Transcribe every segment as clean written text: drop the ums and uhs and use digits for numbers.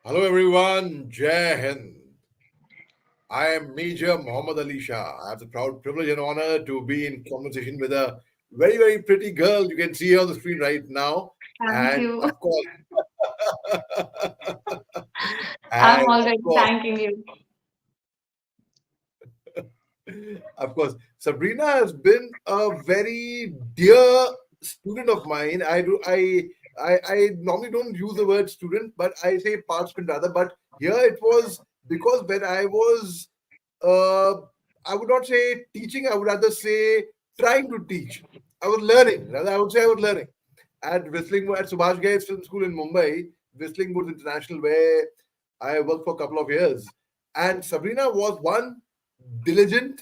Hello everyone, Jai Hind. I am Major Mohammed Ali Shah. I have the proud privilege and honor to be in conversation with a very, very pretty girl. You can see her on the screen right now. Thank And you. of course, I'm and already thanking you. of course, Sabrina has been a very dear student of mine. I normally don't use the word student, but I say participant rather. But here it was because when I was uh, I would not say teaching, I would rather say trying to teach. I was learning, rather, I would say I was learning at Whstling, at Subhash Ghai's Film School in Mumbai, Whstling Woods International, where I worked for a couple of years. And Sabrina was one diligent,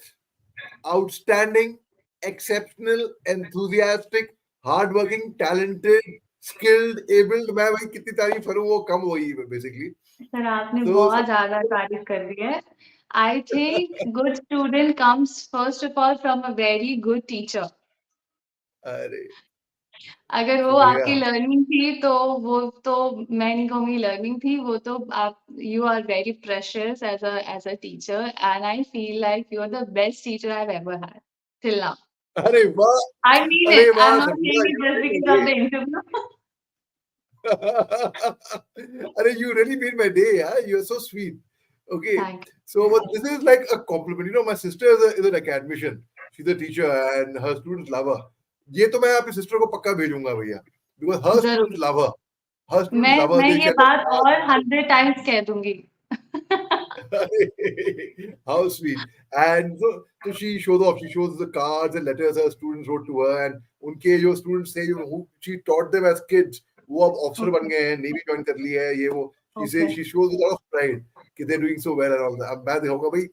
outstanding, exceptional, enthusiastic, hardworking, talented, skilled, abled. मैं भाई कितनी तारीफ करूं वो कम हुई basically. Sir आपने So बहुत ज़्यादा तारीफ कर दी है। I think good student comes first of all from a very good teacher. अरे अगर वो शुक्रिया. आपकी लर्निंग थी तो वो तो मैं नहीं कहूँगी लर्निंग थी, वो तो आप you are very precious as a teacher and I feel like you are the best teacher I have ever had till now. अरे वाह. I mean अरे it. I'm वाह not saying Sabrina, it you just made my because of day. the interview. Arey, you really made my day. Yeah? You're so sweet. Okay, Thank so but this is like a compliment. You know, my sister is an academician. She's a teacher, and her students love her. ये तो मैं आपकी sister को पक्का भेजूंगा भैया, because her you. students ज़रूर। love her. Her students मैं love her. मैं They ये share the बात और 100 टाइम्स कह दूँगी। how sweet. And so she shows off. She shows the cards and letters her students wrote to her, and उनके जो students थे, who she taught them as kids, वो अब officer बन ओके, गए हैं, नेवी ज्वाइन कर ली है, ये वो. She okay. says she shows a lot of pride कि they're doing so well and all that. अब मैं देखूंगा भाई,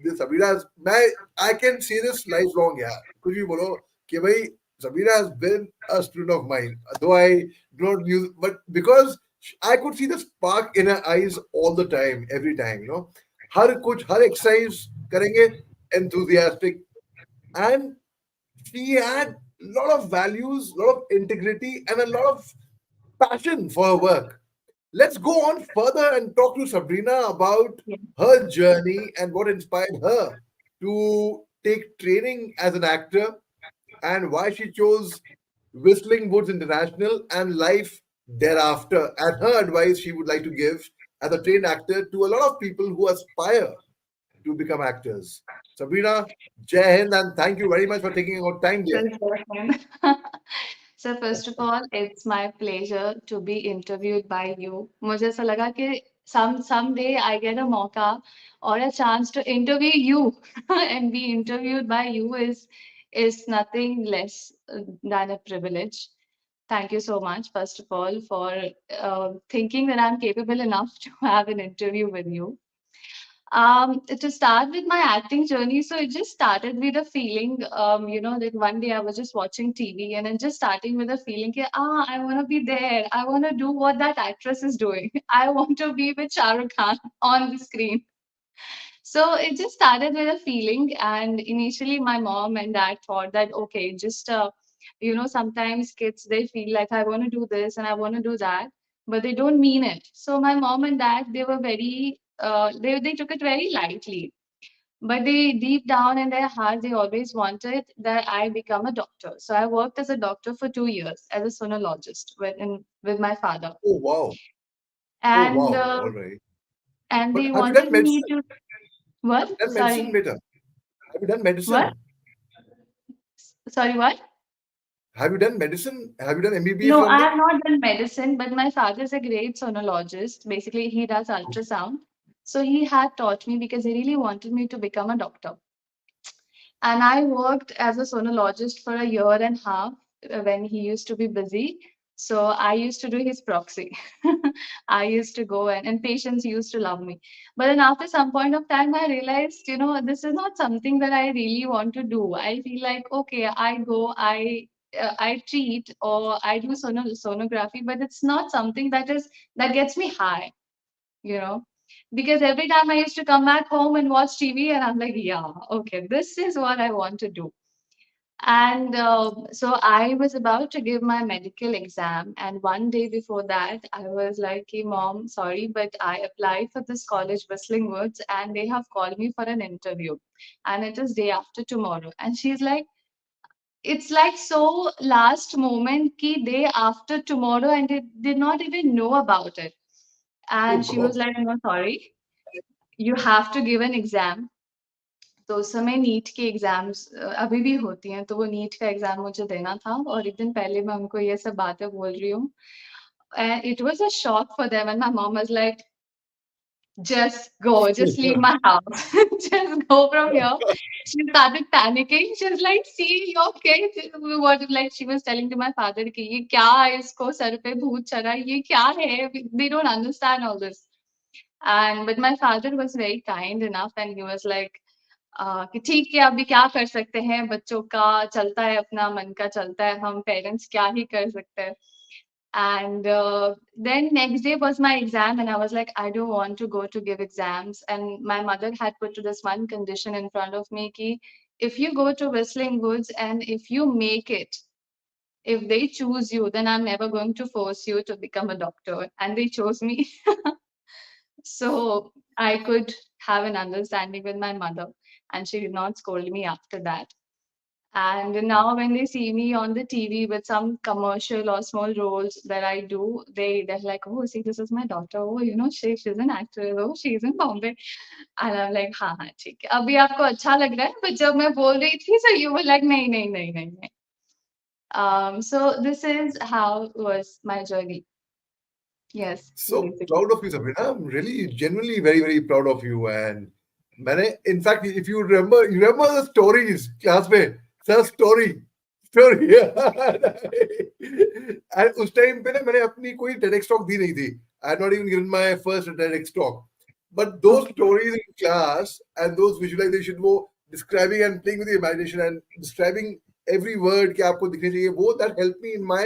this Sabina, मैं I can say this lifelong यार. कुछ भी बोलो कि भाई Sabina has been a student of mine, though I do not use, but because I could see the spark in her eyes all the time, every time, you know. Her exercise करेंगे, enthusiastic, and she had a lot of values, a lot of integrity, and a lot of passion for her work. Let's go on further and talk to Sabrina about Yeah. her journey and what inspired her to take training as an actor and why she chose Whistling Woods International and life thereafter, and her advice she would like to give as a trained actor to a lot of people who aspire to become actors. Sabrina, Jai Hind, and thank you very much for taking out time, dear. That's awesome. So first of all, it's my pleasure to be interviewed by you. मुझे ऐसा लगा कि someday I get a मौका or a chance to interview you and be interviewed by you is nothing less than a privilege. Thank you so much, first of all, for thinking that I'm capable enough to have an interview with you. To start with my acting journey, so it just started with a feeling, that one day I was just watching TV and then just starting with a feeling, that, I want to be there. I want to do what that actress is doing. I want to be with Shah Rukh Khan on the screen. So it just started with a feeling, and initially my mom and dad thought that okay, just sometimes kids they feel like I want to do this and I want to do that, but they don't mean it. So my mom and dad they were very they took it very lightly, but they deep down in their heart they always wanted that I become a doctor. So I worked as a doctor for 2 years as a sonologist with my father, Oh, wow. Oh, and wow. All right. they But have you done wanted me medicine? to Have what? you done medicine, Sorry, beta? Have you done what? medicine? Sorry, what? Have you done medicine? Have you done MBBS No, or I something? have not done medicine, but my father is a great sonologist. Basically, he does ultrasound. So he had taught me because he really wanted me to become a doctor. And I worked as a sonologist for a year and a half when he used to be busy. So I used to do his proxy. I used to go and patients used to love me. But then after some point of time, I realized, this is not something that I really want to do. I feel like, okay, I go, I treat or I do sonography, but it's not something that gets me high, you know because every time I used to come back home and watch TV, and I'm like, yeah, okay, this is what I want to do. And so I was about to give my medical exam, and one day before that, I was like, "Hey, mom, sorry, but I applied for this college, Whistling Woods, and they have called me for an interview, and it is day after tomorrow." And she's like, "It's like so last moment, ki day after tomorrow," and they did not even know about it. Oh And she was God. like, "No, sorry, you have to give an exam." तो उस समय NEET की exams अभी भी होती हैं, तो वो नीट का एग्जाम मुझे देना था और एक दिन पहले मैं उनको ये सब बातें बोल रही हूँ। And it was a shock for them and my mom was like, "Just go, just leave my house. Just go from here." She started panicking. She was like, "See, your kids." What, like she was telling to my father कि ये क्या है, इसको sir पे भूत चढ़ा, ये क्या है? They don't understand all this. And but my father was very kind enough and he was like, कि ठीक है अभी क्या कर सकते हैं, बच्चों का चलता है, अपना मन का चलता है, हम पेरेंट्स क्या ही कर सकते हैं. And then next day was my exam and I was like, I don't want to go to give exams. And my mother had put to this one condition in front of me ki, if you go to Whistling Woods and if you make it, if they choose you, then I'm never going to force you to become a doctor. And they chose me. So I could have an understanding with my mother, and she did not scold me after that. And now when they see me on the TV with some commercial or small roles that I do, they're like, "Oh, see, this is my daughter. Oh, you know, she's an actress. Oh, she's in Bombay." And I'm like, "हाँ हाँ ठीक है. अभी आपको अच्छा लग रहा है, but जब मैं बोल रही थी, so you were like, नहीं नहीं नहीं नहीं नहीं." So this is how was my journey. Yes, So basically. proud of you, Sabrina. I'm really genuinely very, very proud of you. And मैंने, in fact, if you remember the stories class में, sir story. And उस time पे ना मैंने अपनी कोई TEDx talk दी नहीं थी. I had not even given my first TEDx talk. But those Okay. stories in class and those visualization, वो describing and playing with the imagination and describing every word कि आपको दिखनी चाहिए, वो that helped me in my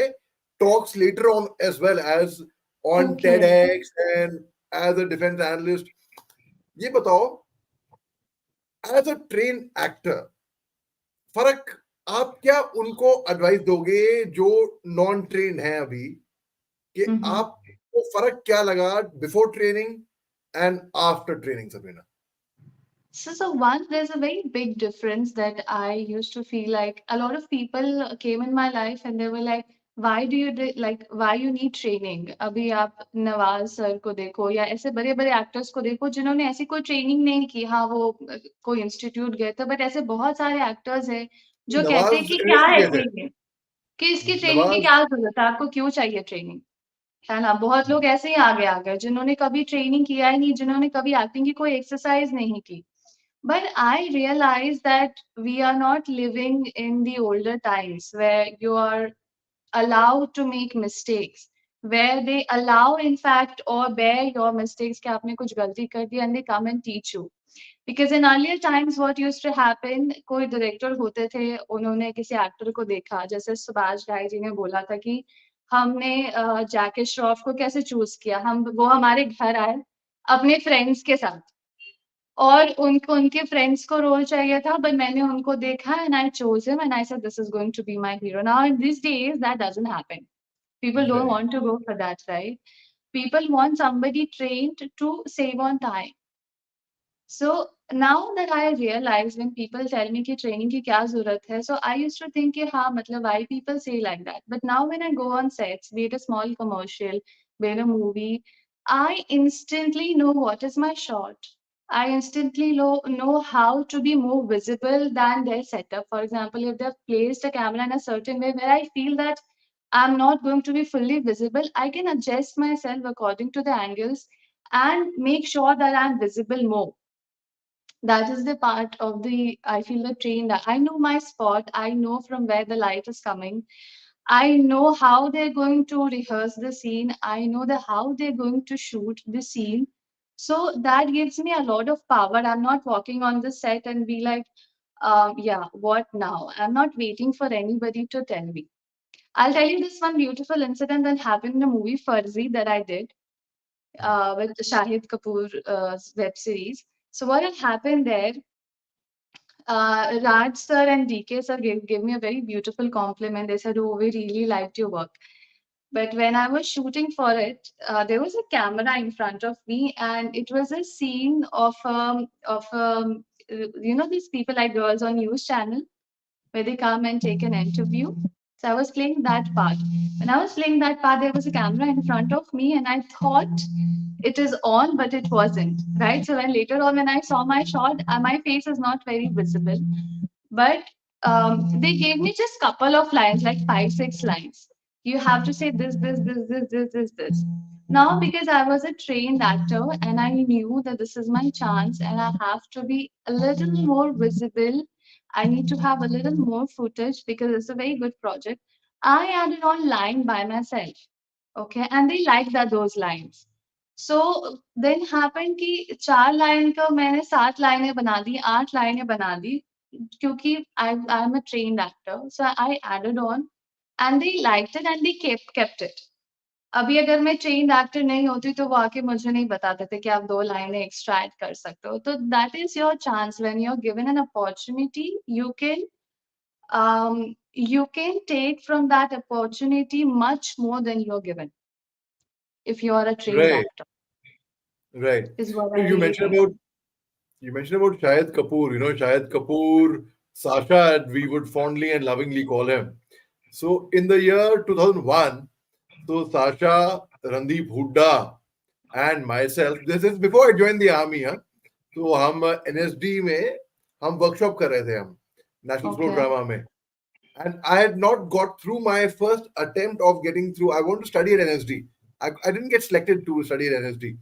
talks later on as well as on Okay. TEDx and as a defense analyst. ये बताओ, as a trained actor, फर्क आप क्या उनको एडवाइस दोगे जो नॉन ट्रेन है अभी, कि Mm-hmm. आपको फर्क क्या लगा before training and after training, Sabina? So one, there's a very big difference that I used to feel like a lot of people came in my life and they were like, why do you like why you need training? अभी आप Nawaz sir को देखो या ऐसे बड़े बड़े actors को देखो जिन्होंने ऐसी कोई ट्रेनिंग नहीं की, हाँ वो कोई इंस्टीट्यूट गए थे, बट ऐसे बहुत सारे एक्टर्स हैं जो कहते हैं नवाज कि क्या यूनिवर्सिटी है गए थे। ट्रेनिंग, कि इसकी ट्रेनिंग की नवाज क्या जरूरत है, आपको क्यों चाहिए ट्रेनिंग, है ना? बहुत लोग ऐसे ही आगे आ गए जिन्होंने कभी ट्रेनिंग किया ही नहीं, जिन्होंने कभी एक्टिंग की कोई एक्सरसाइज नहीं की. But I realize that we are not living in the older times where you are allowed to make mistakes, where they allow, in fact, or bear your mistakes कि आपने कुछ गलती कर दी and they come and teach you. Because in earlier times, what used to happen, कोई director होते थे, उन्होंने किसी एक्टर को देखा, जैसे सुभाष घाई जी ने बोला था कि हमने जैकी श्रॉफ को कैसे चूज किया, हम वो हमारे घर आए अपने फ्रेंड्स के साथ और उनको उनके फ्रेंड्स को रोल चाहिए था, बट मैंने उनको देखा and I chose him and I said this is going to be my hero. Now in these days that doesn't happen. People don't right. want to go for that, right? People want somebody trained to save on time. So now that I realize when people tell me कि training की क्या ज़रूरत है, so I used to think कि हाँ मतलब why people say like that. But now when I go on sets, be it a small commercial, be it a movie, I instantly know what is my shot. I instantly know how to be more visible than their setup. For example, if they've placed a camera in a certain way where I feel that I'm not going to be fully visible, I can adjust myself according to the angles and make sure that I'm visible more. That is the part of the I feel the train that I know my spot. I know from where the light is coming. I know how they're going to rehearse the scene. I know the how they're going to shoot the scene. So that gives me a lot of power. I'm not walking on the set and be like, yeah, what now? I'm not waiting for anybody to tell me. I'll tell you this one beautiful incident that happened in the movie Farzi that I did with Shahid Kapoor web series. So what had happened there, Raj sir and DK sir gave me a very beautiful compliment. They said, "Oh, we really liked your work." But when I was shooting for it, there was a camera in front of me, and it was a scene of these people like girls on news channel where they come and take an interview. So I was playing that part. When I was playing that part, there was a camera in front of me, and I thought it is on, but it wasn't. Right. So when later on, when I saw my shot, my face is not very visible, but they gave me just couple of lines, like 5, 6 lines. You have to say this. Now, because I was a trained actor and I knew that this is my chance and I have to be a little more visible, I need to have a little more footage because it's a very good project. I added on line by myself. Okay, and they liked that those lines. So then happened कि 4 line का मैंने 7 लाइनें बना दी, 8 लाइनें बना दी, क्योंकि I'm a trained actor, so I added on, and they liked it and they kept it. अभी अगर मैं trained actor नहीं होती तो वो आके मुझे नहीं बताते थे कि आप 2 लाइनें extra add कर सकते हो. तो that is your chance. When you're given an opportunity, you can take from that opportunity much more than you're given if you are a trained Right, actor, right. is what So I really think. you mentioned about Shahid Kapoor. You know, Shahid Kapoor, Sasha, we would fondly and lovingly call him. So in the year 2001, so Sasha, Randeep Hooda, and myself, this is before I joined the army, huh? तो हम NSD में हम workshop कर रहे थे हम national school Okay, drama में and I had not got through my first attempt of getting through. I want to study at NSD. I didn't get selected to study at NSD.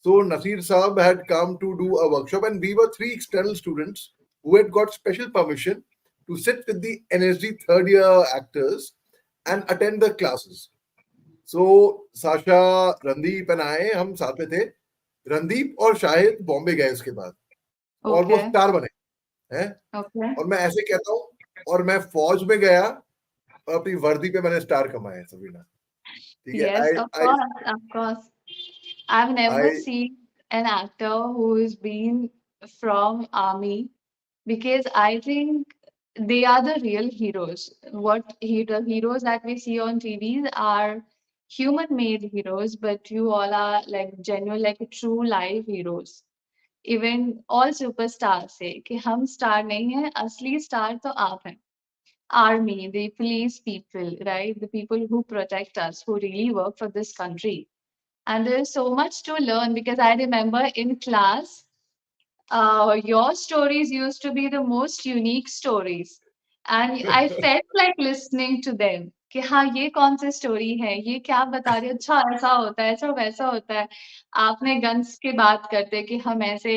So Nasir Saab had come to do a workshop, and we were three external students who had got special permission to sit with the NSD third year actors and attend the classes. So Sasha, Randeep and I हम साथ में थे. रणदीप और शाहिद बॉम्बे गए उसके बाद और वो okay, स्टार बने हैं okay. और मैं ऐसे कहता हूँ और मैं फौज में गया और अपनी वर्दी पे मैंने स्टार कमाए सबीना ठीक है Yes, I of I course, of course. I've never I seen an actor who's been from army because I think they are the real heroes. The heroes that we see on TVs are human-made heroes, but you all are like genuine, like true life heroes. Even all superstars say कि हम star नहीं हैं, असली star तो आप हैं. Army, the police people, right? The people who protect us, who really work for this country. And there's so much to learn because I remember in class, your stories used to be the most unique stories. And I felt like listening to them. कि हाँ ये कौन सी story है ये क्या बता रहे हो अच्छा ऐसा होता है ऐसा वैसा होता है आपने गन्स की बात करते कि हम ऐसे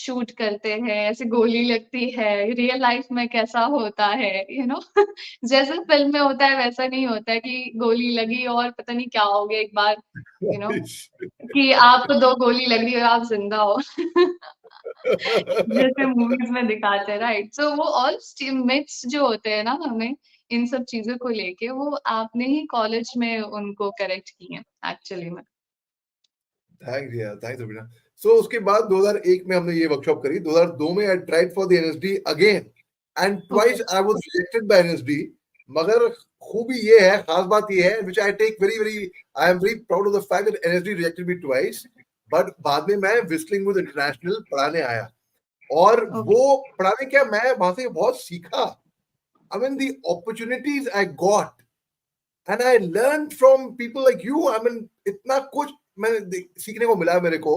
शूट करते हैं ऐसे गोली लगती है रियल लाइफ में कैसा होता है जैसे फिल्म में होता है वैसा नहीं होता है कि गोली लगी और पता नहीं क्या हो गया एक बार यू नो कि आपको 2 गोली लग रही है और आप जिंदा हो जैसे मूवीज में दिखाते हैं राइट सो वो ऑल मिथ्स जो होते हैं ना हमें इन सब चीजों को लेके वो आपने ही कॉलेज में उनको करेक्ट किए हैं एक्चुअली में थैंक्स यार थैंक्स सबीना सो उसके बाद 2001 में हमने ये वर्कशॉप करी 2002 में I tried for the NSD again and okay twice I was rejected by NSD मगर खूबी ये है खास बात ये है which I take very very I am very proud of the fact that NSD rejected me twice but बाद में मैं व्हिस्टलिंग विद इंटरनेशनल पढ़ाने आया और ओके वो पढ़ाने क्या मैं वहां से बहुत सीखा I mean the opportunities I got and I learn from people like you I mean इतना कुछ मैंने सीखने को मिला मेरे को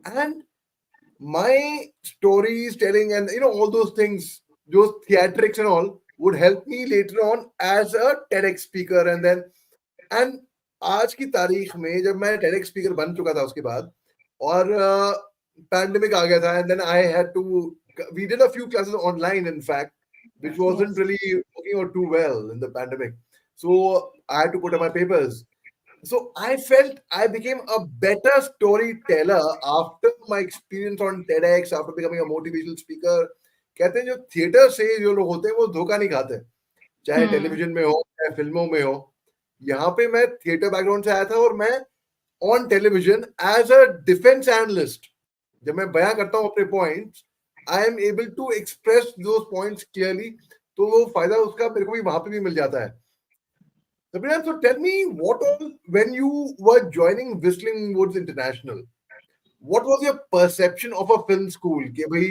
and my stories telling and all those things those theatrics and all would help me later on as a TEDx speaker and आज की तारीख में जब मैं TEDx speaker बन चुका था उसके बाद और पैंडेमिक आ गया था and then I had to we did a few classes online in fact which wasn't yes really working out too well in the pandemic so I had to put up my papers so I felt I became a better storyteller after my experience on TEDx, after becoming a motivational speaker. कहते हैं जो theatre से जो लोग होते हैं वो धोखा नहीं खाते चाहे हम्म टेलीविजन में हो चाहे फिल्मों में हो यहाँ पे मैं थिएटर बैकग्राउंड से आया था और मैं on television as a defence analyst जब मैं बयां करता हूँ अपने points I am able to express those points clearly, तो वो फायदा उसका मेरे को भी वहां पे भी मिल जाता है. Sabrina, so tell me, what all, when you were joining Whistling Woods International, what was your perception of a film school? कि भाई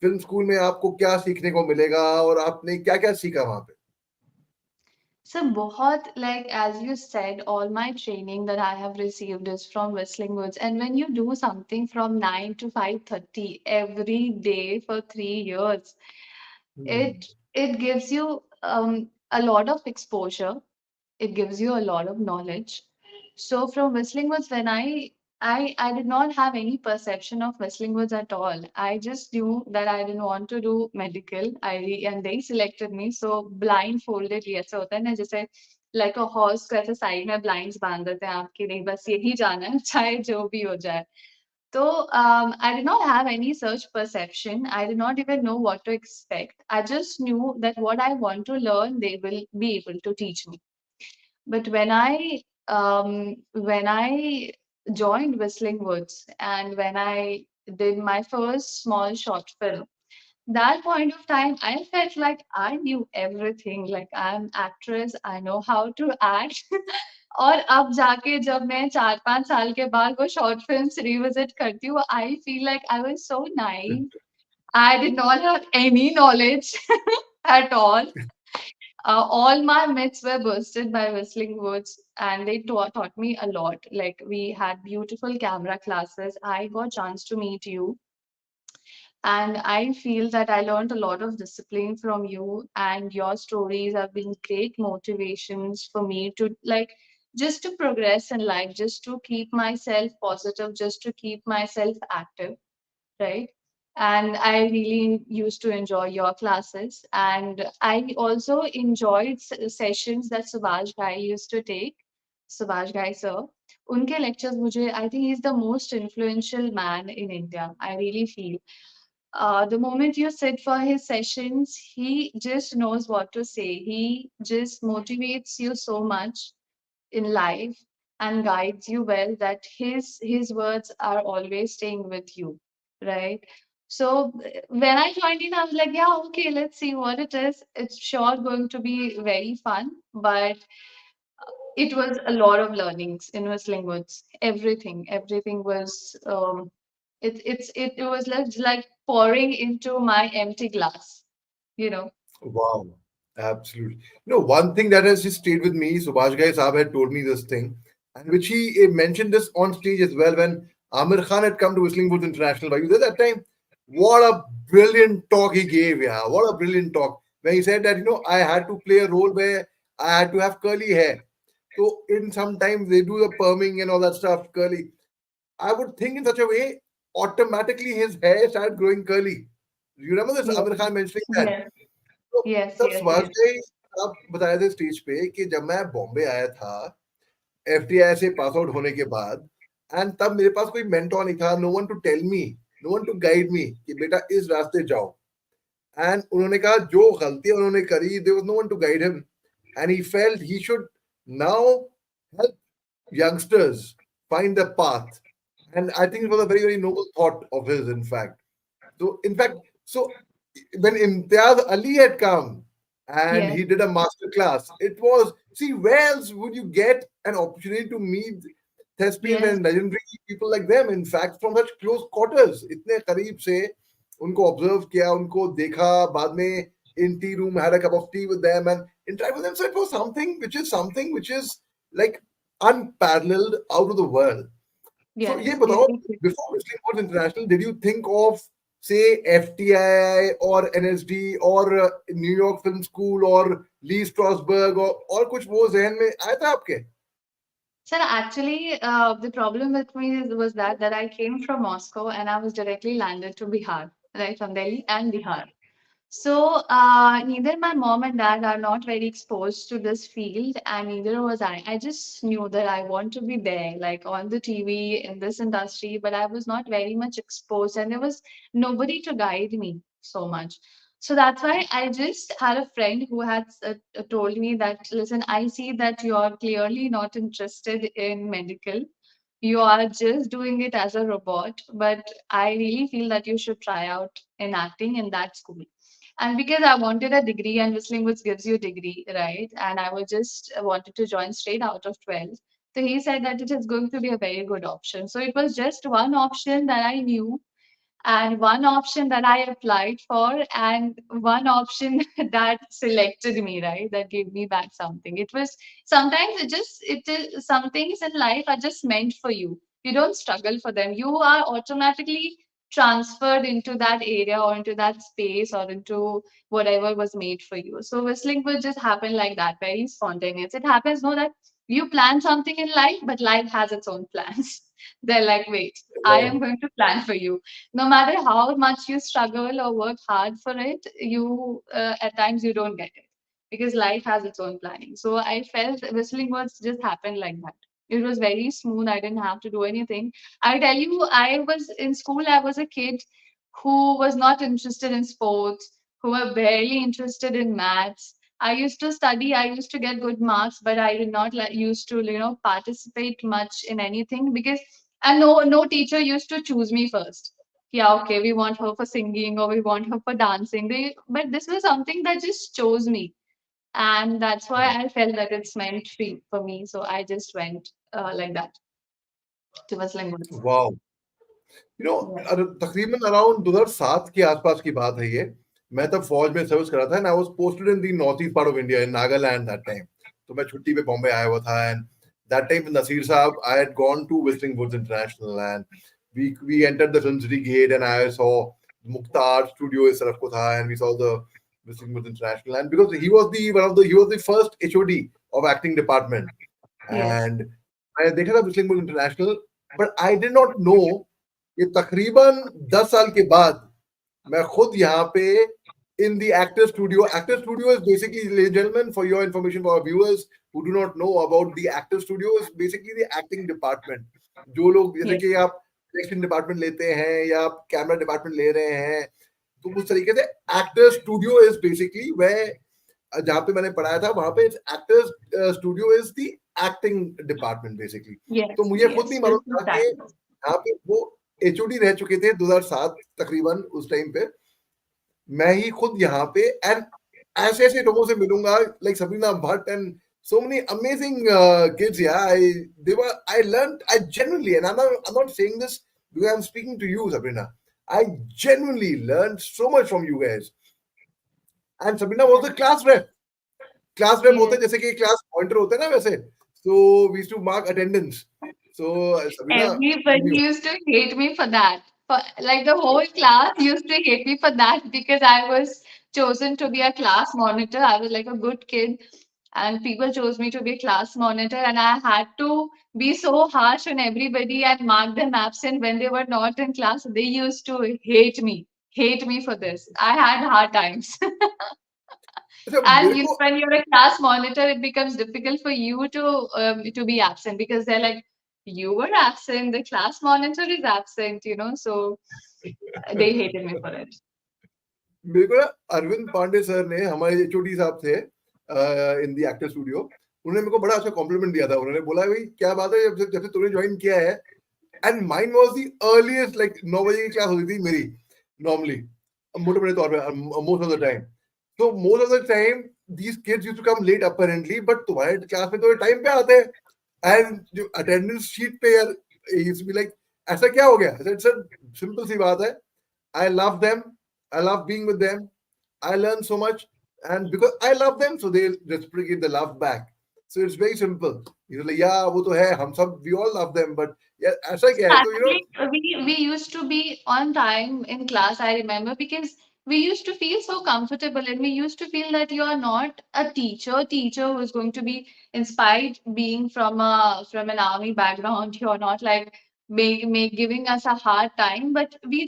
फिल्म स्कूल में आपको क्या सीखने को मिलेगा और आपने क्या क्या सीखा वहां पे? So, बहुत, like as you said, all my training that I have received is from Whistling Woods. And when you do something from 9 to 5:30 every day for 3 years, Hmm. it gives you a lot of exposure. It gives you a lot of knowledge. So from Whistling Woods, when I did not have any perception of Whistling Woods at all. I just knew that I didn't want to do medical. And they selected me. So blindfolded, yes, होता है ना जैसे like a horse को ऐसे side में blinds बांध देते हैं आपकी, नहीं बस यही जाना है चाहे जो भी हो जाए. So I did not have any such perception. I did not even know what to expect. I just knew that what I want to learn, they will be able to teach me. But when I joined Whistling Woods and when I did my first small short film, that point of time I felt like I knew everything. Like I'm actress, I know how to act. और अब जाके जब मैं 4-5 साल के बाद वो short films revisit करती हूँ, I feel like I was so naive. I did not have any knowledge at all. All my myths were busted by Whistling Woods, and they taught me a lot. Like we had beautiful camera classes. I got chance to meet you, and I feel that I learned a lot of discipline from you. And your stories have been great motivations for me to like just to progress in life, just to keep myself positive, just to keep myself active, right? And I really used to enjoy your classes. And I also enjoyed sessions that Subhash Ghai used to take. Subhash Ghai sir. Unke lectures mujhe, I think he's the most influential man in India. I really feel. The moment you sit for his sessions, he just knows what to say. He just motivates you so much in life and guides you well that his words are always staying with you, right? So when I joined in, I was like, yeah, okay, let's see what it is. It's sure going to be very fun, but it was a lot of learnings in Whistling Woods. Everything was it was like pouring into my empty glass, you know. Wow, absolutely. You know, one thing that has just stayed with me, Subhash Ghai Saab had told me this thing, and which he mentioned this on stage as well when Amir Khan had come to Whistling Woods International. Were you there that time? What a brilliant talk he gave, yeah. What a brilliant talk. When he said that, I had to play a role where I had to have curly hair. So, in sometimes they do the perming and all that stuff, curly. I would think in such a way, automatically his hair started growing curly. You remember this Yes, Amir Khan mentioning that? yes, तो yes, तब yes, Subhash yes, भाई साहब बताए थे stage पे कि जब मैं बॉम्बे आया था एफटीआई से पास आउट होने के बाद, एंड तब मेरे पास कोई मेंटोर नहीं था, no one to tell me, no one to guide me कि बेटा इस रास्ते जाओ. एंड उन्होंने कहा जो गलतियां उन्होंने करी, there was no one to guide him, and he felt he should now help youngsters find the path. And I think it was a very, very noble thought of his, in fact. So, in fact, so when Imtiaz Ali had come and yes, he did a master class, it was, see, where else would you get an opportunity to meet thespians yes, and legendary people like them? In fact, from such close quarters, इतने करीब से उनको observe किया, उनको देखा, बाद में in tea room had a cup of tea with them and interact with them. So it was something which is like unparalleled out of the world. So ये yes. बताओ, before Wrestling Wars International, did you think of say FTI or NSD or New York Film School or Lee Strasberg और कुछ वो जहन में आया था आपके? Sir, actually, the problem with me was that I came from Moscow and I was directly landed to Bihar, right, from Delhi and Bihar. So neither my mom and dad are not very exposed to this field, and neither was I. I just knew that I want to be there, like on the TV in this industry, but I was not very much exposed, and there was nobody to guide me so much. So that's why I just had a friend who had told me that, listen, I see that you're clearly not interested in medical. You are just doing it as a robot, but I really feel that you should try out in acting in that school. And because I wanted a degree, and Whistling Woods gives you a degree, right? And I was just wanted to join straight out of 12th. So he said that it is going to be a very good option. So it was just one option that I knew, and one option that I applied for, and one option that selected me, right? That gave me back something. It was sometimes it is some things in life are just meant for you. You don't struggle for them. You are automatically transferred into that area or into that space or into whatever was made for you. So whistling will just happen like that, very spontaneous. It happens, no, that you plan something in life, but life has its own plans. They're like, wait, I Right. am going to plan for you. No matter how much you struggle or work hard for it, you at times you don't get it because life has its own planning. So I felt whistling words just happened like that. It was very smooth. I didn't have to do anything. I tell you, I was in school. I was a kid who was not interested in sports, who were barely interested in maths. I used to study. I used to get good marks, but I did not like used to participate much in anything because and no teacher used to choose me first. Yeah, okay, we want her for singing or we want her for dancing. But this was something that just chose me. And that's why I felt that it's meant for me. So I just went like that to Muslim Woods. Wow. You know Yeah. तकरीबन around 2007 के आसपास की बात है ये. मैं तब फौज में सर्विस कर रहा था and I was posted in the north east part of India in Nagaland that time. तो मैं छुट्टी पे बॉम्बे आया हुआ था and that time Naseer sahab I had gone to Whistling Woods International and we entered the film city gate and I saw Mukhtar studio इस तरफ को था and we saw the Whistling Woods International and because he was the first HOD of acting department Yes. and I देखा था Whistling Woods International but I did not know ये तकरीबन 10 साल के बाद मैं खुद यहाँ पे in the actor studio. Actor studio is basically, ladies and gentlemen, for your information, for our viewers who do not know about the actor studio, is basically the acting department. जो लोग जैसे Yes. कि आप direction department लेते हैं या आप camera department ले रहे हैं तो उस तरीके से एक्टर स्टूडियो इज बेसिकली वह जहाँ पे मैंने पढ़ाया था वहां पे actors studio is the acting department basically. तो Yes. मुझे खुद Yes. नहीं मालूम Just था कि exactly. यहाँ पे वो एचओडी रह चुके थे 2007 तकरीबन उस टाइम पे. मैं ही खुद यहाँ पे एंड ऐसे ऐसे लोगों से मिलूंगा like Sabrina Bhatt and so many amazing kids. Yeah, I learned, I genuinely, and I'm not saying this because I'm speaking to you, Sabrina. I genuinely learned so much from you guys. And Sabrina was the class rep होते Yes. हैं जैसे कि class pointer होते हैं ना वैसे. So we used to mark attendance. So Sabrina, Everybody continue. used to hate me for that. For like the whole class used to hate me for that because I was chosen to be a class monitor. I was like a good kid, and people chose me to be a class monitor, and I had to be so harsh on everybody and mark them absent when they were not in class. They used to hate me for this. I had hard times. अच्छा And मेरे को when you're a class monitor, it becomes difficult for you to be absent because they're like, you were absent, the class monitor is absent, so they hated me for it. मेरे को ना Arvind Pandey sir ने हमारे HOD साहब थे इन दी actor studio. उन्होंने मेरे को बड़ा अच्छा कॉम्प्लीमेंट दिया था. उन्होंने बोला भाई क्या बात है जब से तूने ज्वाइन किया है and mine was the earliest like 9 बजे की क्लास होती थी मेरी नॉर्मली मोटे मोटे तौर पे मोस्ट ऑफ द टाइम. तो most of the time these kids used to come late apparently but तुम्हारे क्लास में तो टाइम पे आते हैं एंड जो अटेंडेंस शीट पे यार यूज्ड टू बी लाइक ऐसा क्या हो गया. इट्स सिंपल सी बात है. I love them. I love being with them. I learn so much, and because I love them, so they reciprocate the love back. So it's very simple. You're like, yeah, वो तो है. हम सब we all love them, but yeah, ऐसा क्या है? तो Actually, we used to be on time in class, I remember, because we used to feel so comfortable and we used to feel that you are not a teacher who is going to be inspired being from an army background. You're not like make giving us a hard time, but we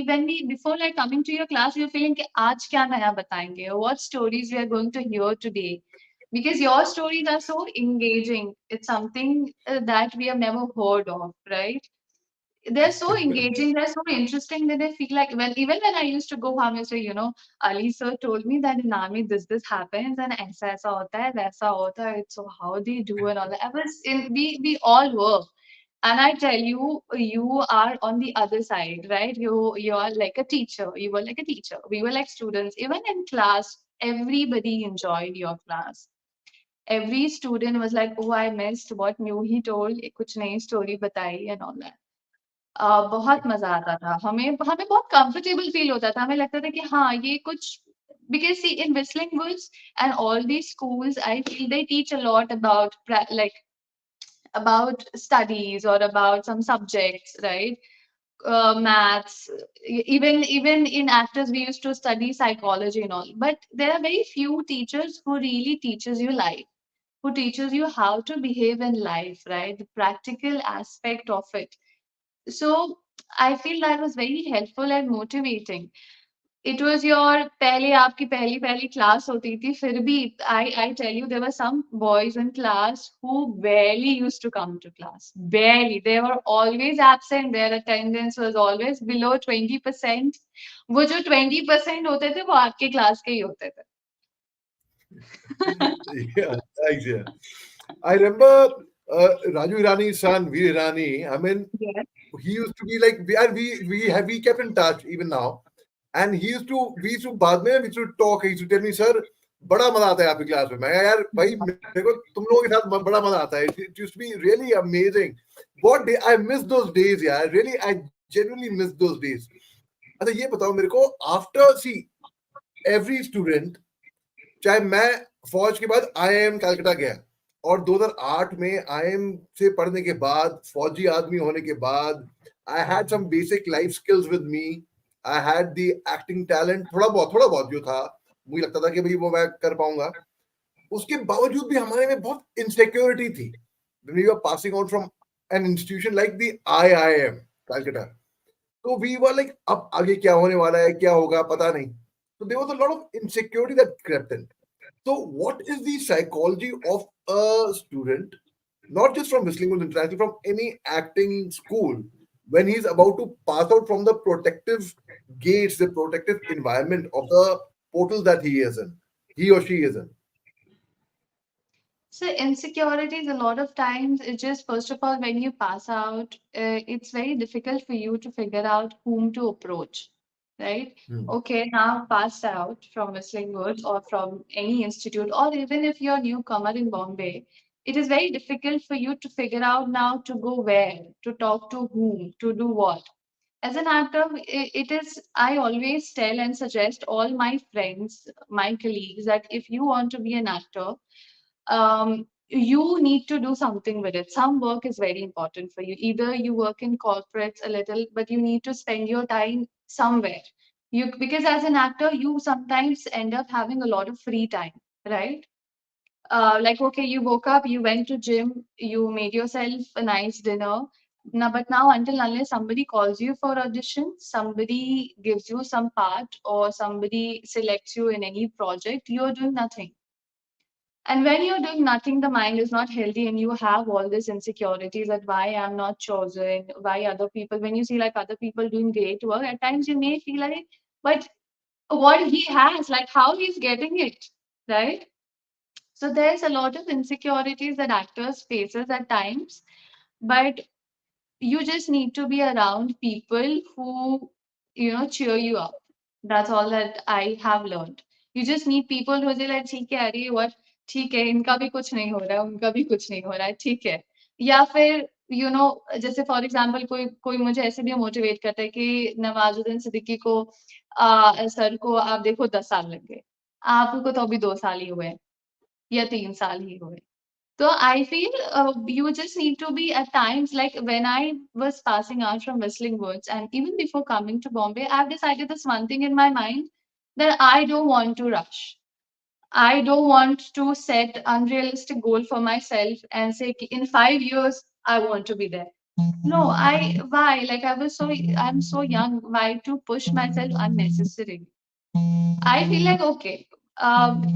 when we before like coming to your class, we were feeling कि आज क्या नया बताएंगे, what stories we are going to hear today, because your stories are so engaging. It's something that we have never heard of, right? They're so engaging, they're so interesting that I feel like even when I used to go home, I say, Ali sir told me that in army this happens and aisa hota hai, waisa hota hai. So how they do and all that. I was in we all were. And I tell you, you are on the other side, right? You are like a teacher. You were like a teacher. We were like students. Even in class, everybody enjoyed your class. Every student was like, "Oh, I missed what new he told. कुछ नई story बताई," and all that. बहुत मजा आता था हमें हमें बहुत कंफर्टेबल फील होता था हमें लगता था कि हाँ ये कुछ because see in Whistling Woods and all these schools I feel they teach a lot about like about studies or about some subjects, right? Maths, even in actors we used to study psychology and all. But there are very few teachers who really teaches you life, who teaches you how to behave in life, right? The practical aspect of it. So I feel that was very helpful and motivating. It was your पहले आपकी पहली पहली class होती थी फिर भी I tell you there were some boys in class who barely used to come to class, barely, they were always absent, their attendance was always below 20%. वो जो 20% होते थे वो आपके क्लास के ही होते थे. Yeah, thanks. Yeah, I remember Raju Irani's son, Veer Irani. I mean, Yes. he used to be like we kept in touch even now. And we used to बाद में we used to talk. He used to tell me, sir, बड़ा मजा आता है आपकी class में. मैं यार भाई मेरे को तुम लोगों के साथ बड़ा मजा आता है. It used to be really amazing. What day I miss those days, यार. Really, I genuinely miss those days. अच्छा ये बताओ मेरे को after see every student चाहे मैं फौज के बाद आईआईएम कलकत्ता गया और 2008 में आईआईएम से पढ़ने के बाद फौजी आदमी होने के बाद I had some basic life skills with me I had the acting talent थोड़ा बहुत जो था मुझे लगता था कि भाई वो मैं कर पाऊंगा उसके बावजूद भी हमारे में बहुत इनसिक्योरिटी थी when we were passing out from an institution like the IIM Calcutta तो वी वर लाइक अब आगे क्या होने वाला है क्या होगा पता नहीं so there was a lot of insecurity that crept in. So, what is the psychology of a student, not just from Whistling Woods International, from any acting school, when he's about to pass out from the protective gates, the protective environment of the portal that he or she is in? So insecurities a lot of times it's just first of all when you pass out, it's very difficult for you to figure out whom to approach, right? Hmm. Okay, now passed out from Whistling Woods or from any institute, or even if you're a newcomer in Bombay, it is very difficult for you to figure out now to go where, to talk to whom, to do what. As an actor, it is, I always tell and suggest all my friends, my colleagues, that if you want to be an actor, you need to do something with it. Some work is very important for you. Either you work in corporates a little, but you need to spend your time somewhere. You because as an actor, you sometimes end up having a lot of free time, right? Like okay, you woke up, you went to gym, you made yourself a nice dinner. Now, but now until unless somebody calls you for audition, somebody gives you some part, or somebody selects you in any project, you're doing nothing. And when you're doing nothing, the mind is not healthy, and you have all these insecurities that why I'm not chosen, why other people, when you see like other people doing great work, at times you may feel like, but what he has, like how he's getting it, right? So there's a lot of insecurities that actors faces at times, but you just need to be around people who cheer you up. That's all that I have learned. You just need people who say like ठीक है अरे what ठीक है इनका भी कुछ नहीं हो रहा है उनका भी कुछ नहीं हो रहा है ठीक है या फिर जैसे फॉर एग्जांपल कोई कोई मुझे ऐसे भी मोटिवेट करता है कि नवाजुद्दीन सिद्दीकी को सर को आप देखो 10 साल लग गए आपको तो अभी 2 साल ही हुए हैं या 3 साल ही हुए so I feel you just need to be at times like when I was passing out from Whistling Woods and even before coming to Bombay, I've decided this one thing in my mind that I don't want to rush. I don't want to set unrealistic goal for myself and say "Ki in 5 years I want to be there. No, why? Like I'm so young. Why to push myself unnecessarily? I feel like, okay,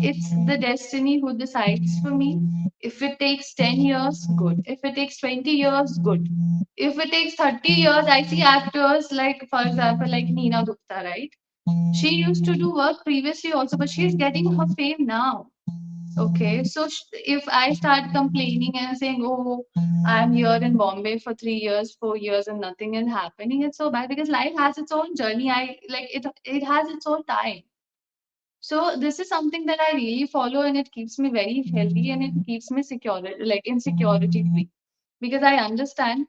it's the destiny who decides for me. If it takes 10 years, good. If it takes 20 years, good. If it takes 30 years, I see actors like, for example, like Neena Gupta, right? She used to do work previously also, but she's getting her fame now. Okay, so if I start complaining and saying, "Oh, I'm here in Bombay for 3 years, 4 years, and nothing is happening," it's so bad because life has its own journey. I like it. It has its own time. So this is something that I really follow, and it keeps me very healthy, and it keeps me secure, like insecurity free, because I understand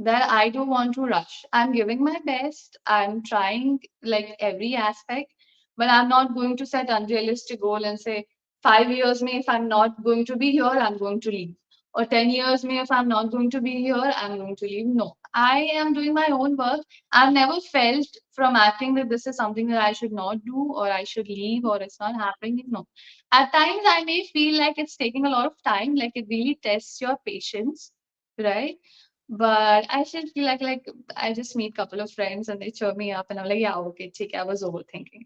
that I don't want to rush. I'm giving my best. I'm trying like every aspect, but I'm not going to set unrealistic goal and say 5 years me if I'm not going to be here, I'm going to leave. Or 10 years me if I'm not going to be here, I'm going to leave. No, I am doing my own work. I've never felt from acting that this is something that I should not do or I should leave or it's not happening. No. At times I may feel like it's taking a lot of time, like it really tests your patience, right? But I still feel like I just meet couple of friends and they cheer me up and I'm like, yeah, okay, take I was overthinking.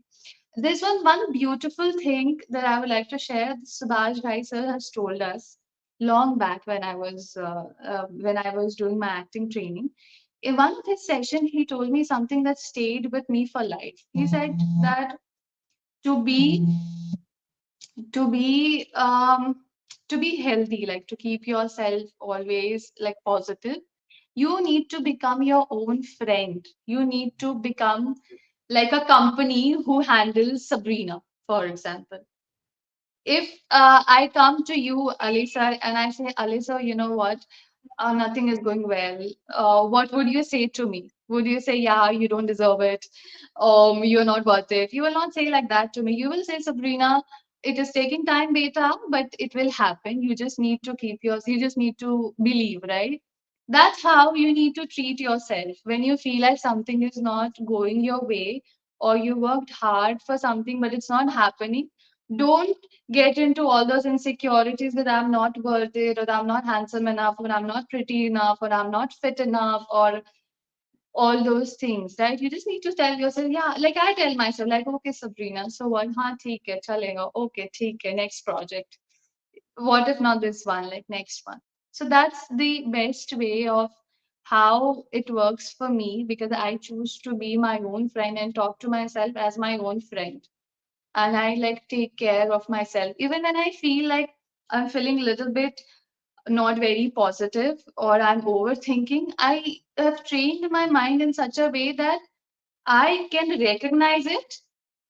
There's one beautiful thing that I would like to share. Subhash Ghai sir has told us long back when I was doing my acting training. In one of his session, he told me something that stayed with me for life. He said that to be to be um to be healthy, like to keep yourself always like positive, you need to become your own friend. You need to become like a company who handles Sabrina, for example. If I come to you, Alisa, and I say, Alisa, you know what? Nothing is going well. What would you say to me? Would you say, yeah, you don't deserve it? You're not worth it. You will not say like that to me. You will say, Sabrina, it is taking time, beta, but it will happen. You just need to keep yours. You just need to believe, right? That's how you need to treat yourself. When you feel like something is not going your way, or you worked hard for something, but it's not happening, don't get into all those insecurities that I'm not worth it, or I'm not handsome enough, or I'm not pretty enough, or I'm not fit enough, or all those things, right? You just need to tell yourself, yeah, like I tell myself, like, okay, Sabrina, so what? Haan, theek hai, chalega. Okay, theek hai, next project. What if not this one, like next one? So that's the best way of how it works for me because I choose to be my own friend and talk to myself as my own friend, and I like take care of myself. Even when I feel like I'm feeling a little bit not very positive or I'm overthinking, I have trained my mind in such a way that I can recognize it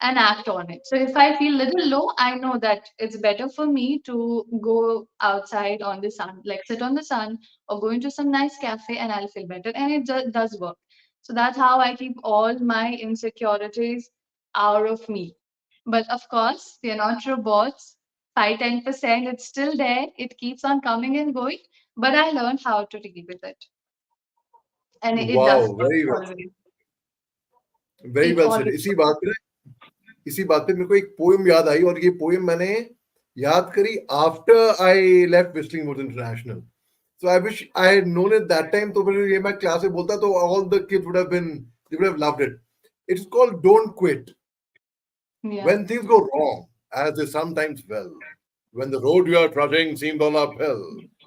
and act on it. So if I feel little low, I know that it's better for me to go outside on the sun, like sit on the sun or go into some nice cafe and I'll feel better. And it does work. So that's how I keep all my insecurities out of me. But of course, we are not robots. 5-10%, it's still there. It keeps on coming and going. But I learned how to deal with it. And it does Wow, work always. very It well said. always इसी बात पे मेरे को एक poem याद आई और ये poem मैंने याद करी after I left whistling would international. So I wish I had known it that time. तो फिर ये मैं क्लास में बोलता तो all the kids would have been, they would have loved it. It's called Don't Quit. yeah. When things go wrong, as they sometimes will, when the road you are trudging seems all uphill,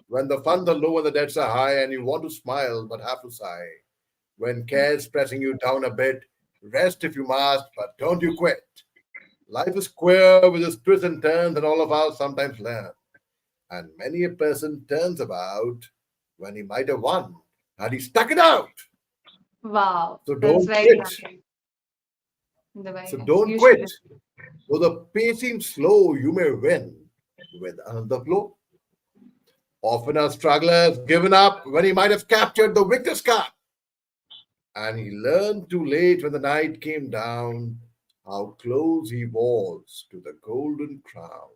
when the funds are low and the debts are high and you want to smile but have to sigh, when care's pressing you down a bit, rest if you must, but don't you quit. Life is queer with its twists and turns, and all of us sometimes learn. And many a person turns about when he might have won, and he stuck it out. Wow, So that's don't very quit. nice. Very So nice. don't You quit. should. Though the pace seems slow, you may win with another blow. Often a struggler has given up when he might have captured the victor's cup. And he learned too late when the night came down how close he was to the golden crown.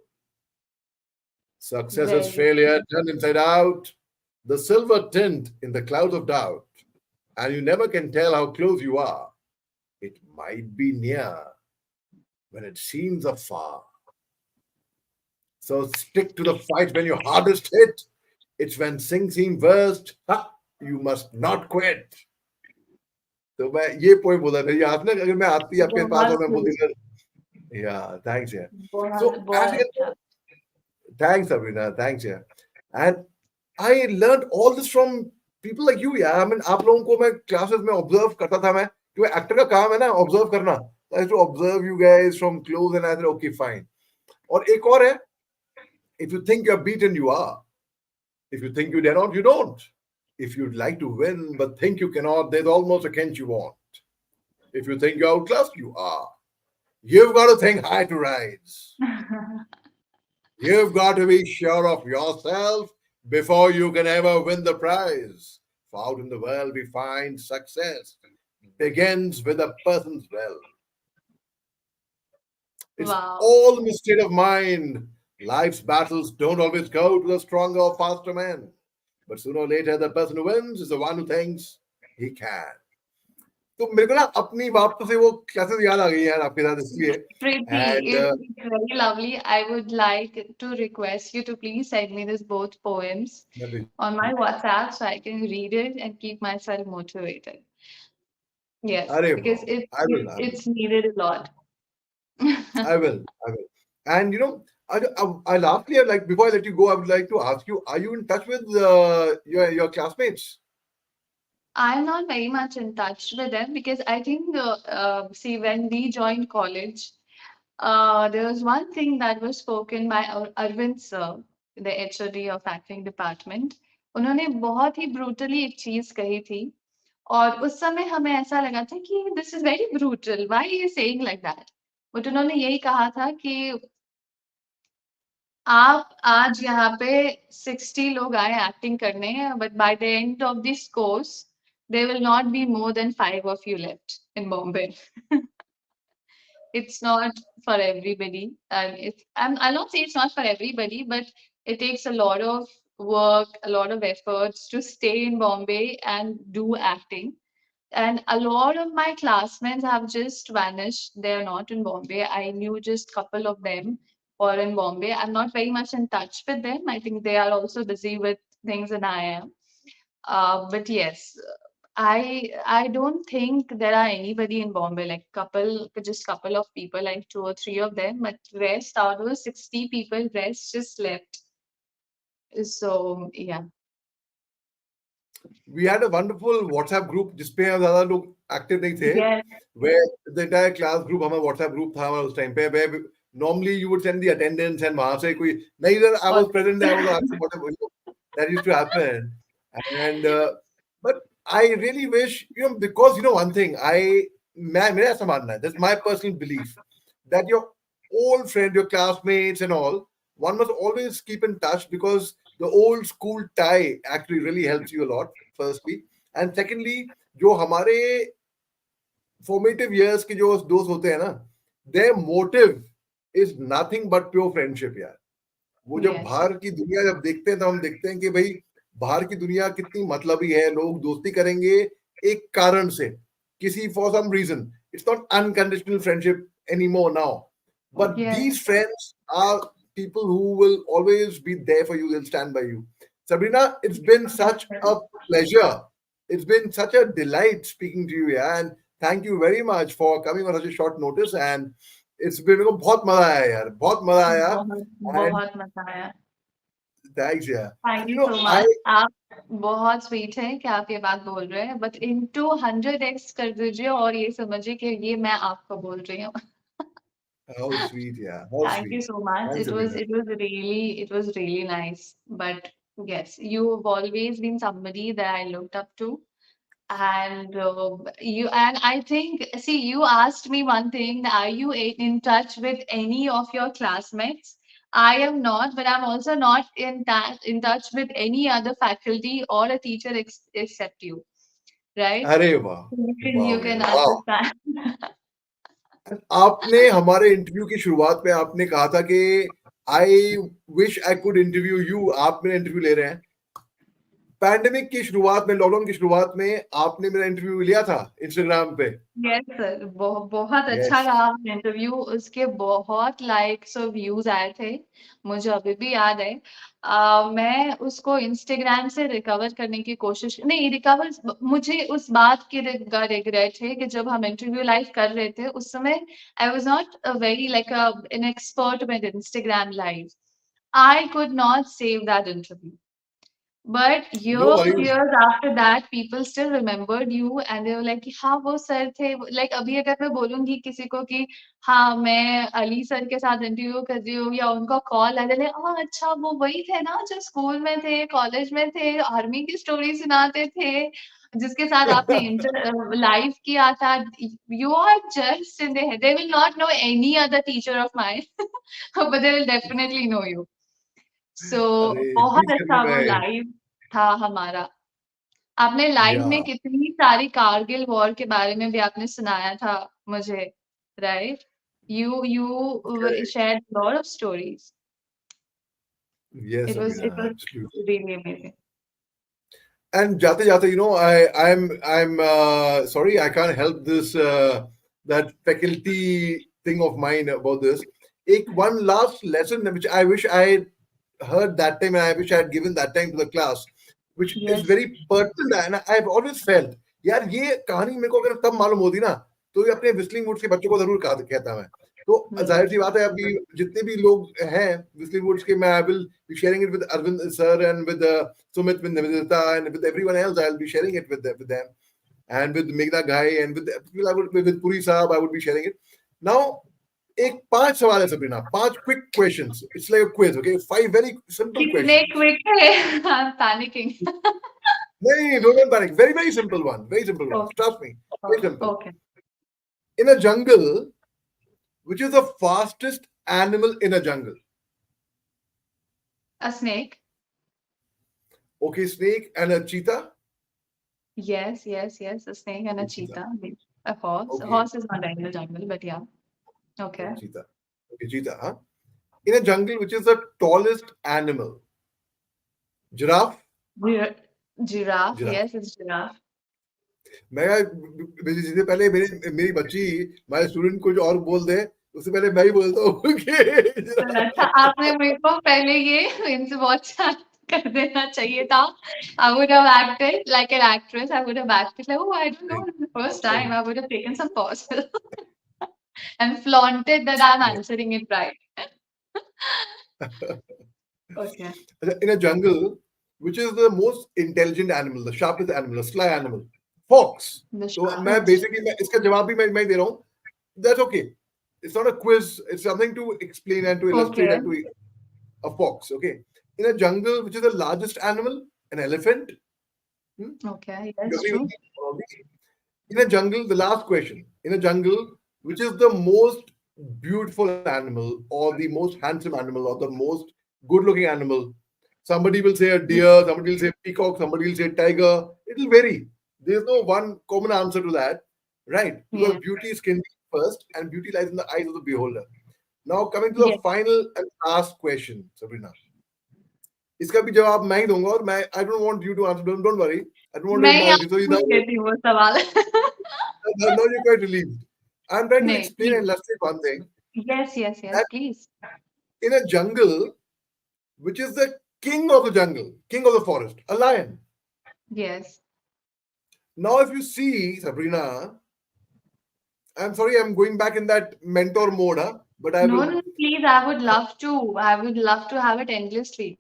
Success is Very. failure turned inside out, the silver tint in the clouds of doubt. And you never can tell how close you are. It might be near when it seems afar. So stick to the fight when you're hardest hit. It's when things seem worst. Ha, you must not quit. तो मैं ये point बोला था ये आपने अगर मैं आती आपके पास बहुत और मैं बोलती खूब, sir yeah thanks yeah so बहुत as बहुत you अच्छा. thanks Sabrina thanks yeah and I learned all this from people like you yeah I mean आप लोगों को मैं classes में observe करता था मैं क्योंकि एक्टर का काम है ना observe करना I used to observe you guys from close and I said okay fine और एक और है If you think you're beaten, you are. If you think you dare not, you don't. If you'd like to win but think you cannot, there's almost a hint you want. If you think you're outclassed, you are. You've got to think high to rise. You've got to be sure of yourself before you can ever win the prize. For out in the world, we find success begins with a person's will. It's Wow. all in the state of mind. Life's battles don't always go to the stronger or faster man. But sooner or later, the person who wins is the one who thinks he can. तो मेरे को ना अपनी वापस से वो classes याद आ गई यार आपके साथ इसलिए Pretty. And It's very lovely. I would like to request you to please send me this both poems मैं on भेजूंगा my WhatsApp so I can read it and keep myself motivated. Yes, अरे because वाह I will it's needed a lot. I will and you know I lastly I'd like before I let you go I would like to ask you are you in touch with your classmates I'm not very much in touch with them because I think see when we joined college, there was one thing that was spoken by Arvind sir, the HOD of acting department. उन्होंने बहुत ही brutally एक चीज कही थी और उस समय हमें ऐसा लगा था कि this is very brutal. Why are you saying like that? But उन्होंने यही कहा था कि आप आज यहाँ पे 60 लोग आए एक्टिंग करने but by the end of this course there will not be more than 5 of you left in Bombay. It's not for everybody. And I'll not say it's not for everybody, but it takes a lot of work, a lot of efforts to stay in Bombay and do acting. And a lot of my classmates have just vanished. They're not in Bombay. I knew just couple of them who are in Bombay. I'm not very much in touch with them. I think they are also busy with things than I am. But yes, I don't think there are anybody in Bombay, like just couple of people, like 2 or 3 of them, but rest out of the 60 people, rest just left. So yeah. we had a wonderful WhatsApp group जिसपे हम ज्यादा लोग active नहीं थे Yes, where the entire class group हमारा WhatsApp group था हमारा उस टाइम पे where normally you would send the attendance and वहां से कोई नहीं sir I or was present there I was asking whatever that used to happen and but I really wish because one thing मैं मेरा ऐसा मानना है that's my personal belief that your old friend your classmates and all one must always keep in touch because the old school tie actually really helps you a lot firstly and secondly जो हमारे formative years के जो दोस्त होते हैं ना their motive is nothing but pure friendship यार वो जब yes, बाहर की दुनिया जब देखते हैं तो हम देखते हैं कि भाई बाहर की दुनिया कितनी मतलबी है लोग दोस्ती करेंगे एक कारण से किसी for some reason it's not unconditional friendship anymore now but yes, these friends are people who will always be there for you they'll stand by you Sabrina it's been such a pleasure it's been such a delight speaking to you yeah and thank you very much for coming on such a short notice and it's been मेरे को बहुत मजा आया यार बहुत मजा आया बहुत and बहुत मजा आया. thanks, yeah. Thank And you so I much. आप बहुत स्वीट है कि आप ये बात बोल रहे हैं, बट इनटू 100x कर दीजिए और ये समझिए कि ये मैं आपको बोल रही हूँ. how sweet, yeah, how Thank you sweet. so much. Thanks, Sabrina. It was really nice. But yes, you've always been somebody that I looked up to. And I think, see, you asked me one thing, are you in touch with any of your classmates? I am not, but I'm also not in touch with any other faculty or a teacher except you, right? अरे वाह You वाह can यार वाह understand. आपने हमारे interview की शुरुआत में आपने कहा था कि I wish I could interview you आप मेरा इंटरव्यू ले रहे हैं पैंडेमिक की शुरुआत में लॉकडाउन की शुरुआत में आपने मेरा इंटरव्यू लिया था इंस्टाग्राम पे यस सर बहुत अच्छा यस रहा इंटरव्यू उसके बहुत लाइक्स और व्यूज आए थे मुझे अभी भी याद है मैं उसको इंस्टाग्राम से रिकवर करने की कोशिश नहीं रिकवर मुझे उस बात की रिग्रेट है कि जब हम इंटरव्यू लाइव कर रहे थे उस समय I was not very like an expert with Instagram live I could not save that interview But No worries. years after that, people still remembered you and they were like कि हाँ वो sir थे. Like अभी अगर मैं बोलूँगी किसी को कि हाँ मैं अली सर के साथ इंटरव्यू कर रही हूँ या उनका कॉल आया थे, हाँ अच्छा वो वही थे ना जो स्कूल में थे, कॉलेज में थे, आर्मी की स्टोरी सुनाते थे, जिसके साथ आपने इंटर लाइव किया था. You are just in their head. They will not know any other teacher of mine, but they will definitely know you. सो अरे बहुत प्लीज कैन मी अच्छा वो मैं लाइव था हमारा. आपने लाइव या में कितनी सारी कारगिल वॉर के बारे में भी आपने सुनाया था मुझे, right? You shared lot of stories. Yes it Sabina was absolutely. Really amazing. And jate jate, I'm sorry, I can't help this that faculty thing of mine about this. One last lesson which I wish I had heard that time, and I wish I had given that time to the class, which is yes. very pertinent, and I've always felt यार ये कहानी मेरे को अगर तब मालूम होती ना, तो ये अपने विस्लिंग वुड्स के बच्चों को जरूर कहता मैं. तो जाहिर सी बात है, अभी जितने भी लोग हैं विस्लिंग वुड्स के, मैं I will be sharing it with Arvind sir and with Sumit, with Nivedita, and with everyone else. I'll be sharing it with them, and with Meghna Guy, and with people I would with Puri Saab, I would be sharing it. Now, एक पांच सवाल है Sabrina, पांच quick questions. It's like a quiz, okay? Five very simple कितने questions. Quick थे. I am panicking. No, don't panic. Very, very simple one. Very simple one. Okay. Trust me. Very simple. Okay. In a jungle, which is the fastest animal in a jungle? A snake. Okay, snake and a cheetah. Yes, a snake and a Okay, cheetah. cheetah. A horse. A Okay, horse is not in the jungle, but yeah. Okay. cheetah. Okay, cheetah. Huh? In a jungle, which is the tallest animal? Giraffe. Gir- Giraffe. Giraffe. Yes, it's giraffe. मैं जिससे पहले मेरी बच्ची मेरे student कुछ और बोल दे, उससे पहले मैं ही बोलता हूँ कि तो अच्छा आपने मेरे को पहले ये इनसे बहुत अच्छा कर देना चाहिए था. I would have acted like an actress. I would have acted like, oh, I don't know, it's the first time. I would have taken some pauses and flaunted that I'm answering it right. Okay. in a jungle, which is the most intelligent animal, the sharpest animal, the sly animal, fox. The तो मैं sharpest. Basically मैं इसका जवाब भी मैं दे रहा हूँ. That's okay. It's not a quiz. It's something to explain and to illustrate Okay. and to a fox. Okay. In a jungle, which is the largest animal, an elephant. Hmm? Okay. You Yes, agree with true. me? In a jungle, the last question. In a jungle, which is the most beautiful animal, or the most handsome animal, or the most good-looking animal? Somebody will say a deer, somebody will say peacock, somebody will say tiger. It will vary. There's no one common answer to that, right? Because Yeah. beauty is skin first, and beauty lies in the eyes of the beholder. Now, coming to the Yes. final and last question, Sabrina. इसका भी जवाब मैं ही दूंगा, और मैं I don't want you to answer. Don't worry. I don't want to मैं ही embarrass you. So आपसे पूछ लेती हूँ वो सवाल. now you're quite relieved. I'm trying to नहीं, explain please. and illustrate one thing, Yes, that please. in a jungle, which is the king of the jungle, king of the forest, a lion. Yes. Now, if you see, Sabrina, I'm sorry, I'm going back in that mentor mode, huh? But I will. No, please. I would love to. I would love to have it endlessly.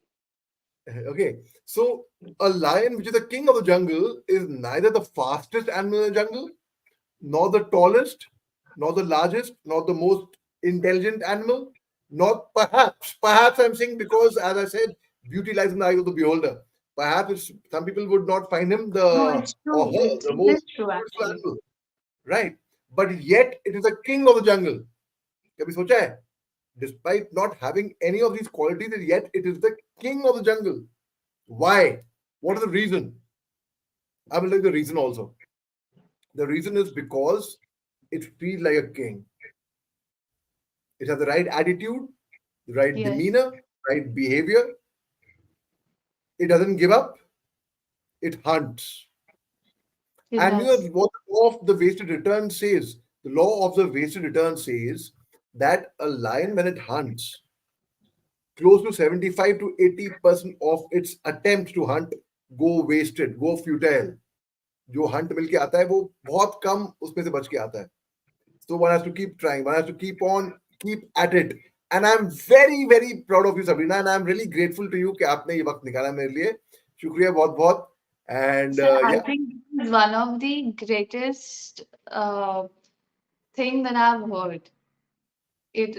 Okay, so a lion, which is the king of the jungle, is neither the fastest animal in the jungle, nor the tallest, nor the largest, nor the most intelligent animal, not perhaps I'm saying, because as I said, beauty lies in the eyes of the beholder. Perhaps some people would not find him No, the it's or true. her the It most is true, beautiful actually. animal, right? But yet it is a king of the jungle. कभी सोचा है? Despite not having any of these qualities, yet it is the king of the jungle. Why? What is the reason? I will tell you the reason also. The reason is because it feels like a king. It has the right attitude, the right Yes. demeanor, right behavior. It doesn't give up, it hunts. It And you know does. what the law of the wasted return says? The law of the wasted return says that a lion, when it hunts, close to 75 to 80% of its attempts to hunt go wasted, go futile. जो Hunt मिल के आता है वो बहुत कम उसमें से बच के आता है. So one has to keep trying. One has to keep on, keep at it. And I'm very, very proud of you, Sabrina. And I'm really grateful to you कि आपने ये वक्त निकाला मेरे लिए. शुक्रिया बहुत बहुत. And Sir, I yeah. think this is one of the greatest thing that I've heard.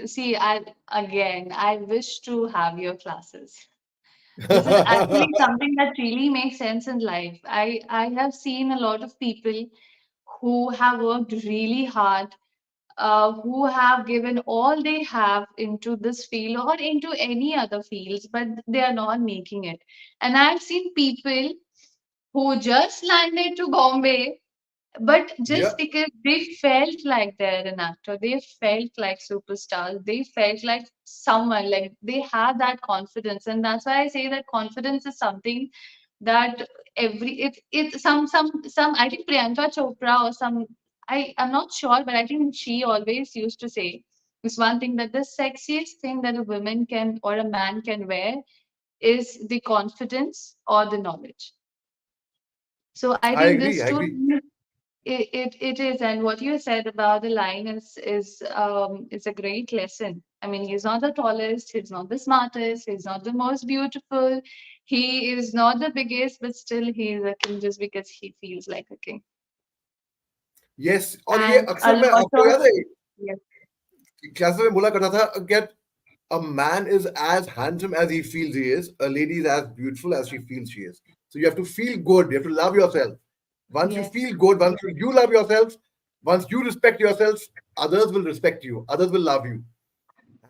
See, I wish to have your classes. This is actually something that really makes sense in life. I have seen a lot of people who have worked really hard, who have given all they have into this field or into any other fields, but they are not making it. And I've seen people who just landed to Bombay, but Yeah, just because they felt like they're an actor, they felt like superstars, they felt like someone, like they had that confidence. And that's why I say that confidence is something that it's some I think Priyanka Chopra or some I'm not sure, but I think she always used to say this one thing, that the sexiest thing that a woman can or a man can wear is the confidence or the knowledge. So I I think agree. this I too, agree. it is, and what you said about the line is a great lesson. I mean, he's not the tallest, he's not the smartest, he's not the most beautiful, he is not the biggest, but still he is a king just because he feels like a king. Yes. और ये And a अक्सर मैं lot आपको of याद है yes, class में बोला करता था get a man is as handsome as he feels he is. A lady is as beautiful as she feels she is. So you have to feel good. You have to love yourself. Once you yes, feel good, once you love yourself, once you respect yourself, others will respect you. Others will love you.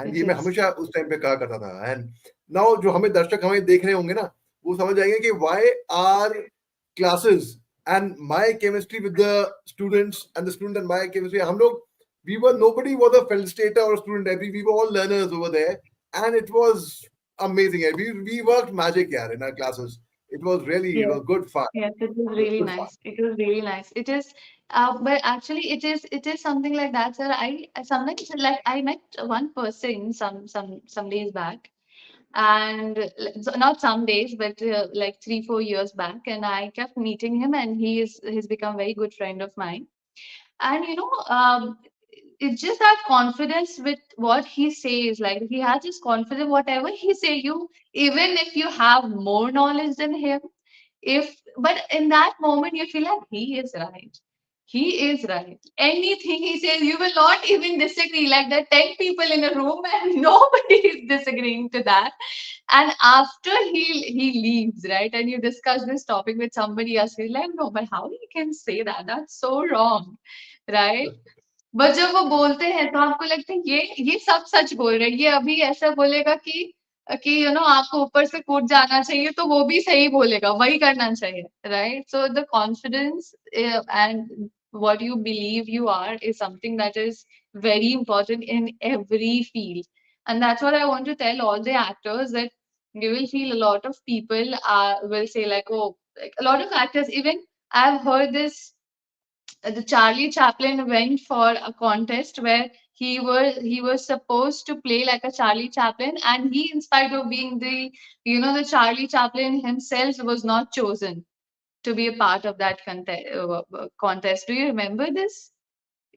And it ये मैं is. हमेशा उस time पे कहा करता था. And now जो हमें दर्शक हमें देख रहे होंगे ना, वो समझ जाएंगे कि why are classes and my chemistry with the students and the student and my chemistry, हम लोग we were nobody was a felicitator or a student. We were all learners over there, and it was amazing. We worked magic, yeah, in our classes. It Yes. was good fun. Yes, it was It was really good fun. nice. It was really nice. It is, but actually, it is something like that, sir. I sometimes like I met one person some days back, and so not some days, but like 3 4 years back, and I kept meeting him, and he's become a very good friend of mine. And it's just that confidence with what he says. Like he has this confidence, whatever he say, even if you have more knowledge than him, if but in that moment you feel like he is right, he is right, anything he says you will not even disagree, like there are 10 people in a room and nobody is disagreeing to that. And after he leaves, right, and you discuss this topic with somebody else, you're like, no, but how you can say that, that's so wrong, right? But जब वो बोलते हैं तो आपको लगता है ये सब सच बोल रहे हैं, ये अभी ऐसा बोलेगा कि आपको ऊपर से कूद जाना चाहिए तो वो भी सही बोलेगा, वही करना चाहिए, right? So the confidence and what you believe you are is something that is very important in every field. And that's what I want to tell all the actors, that you will feel a lot of people will say like, oh, like a lot of actors, even I've heard this, the Charlie Chaplin went for a contest where he was supposed to play like a Charlie Chaplin, and he, in spite of being the Charlie Chaplin himself, was not chosen to be a part of that contest. Do you remember this?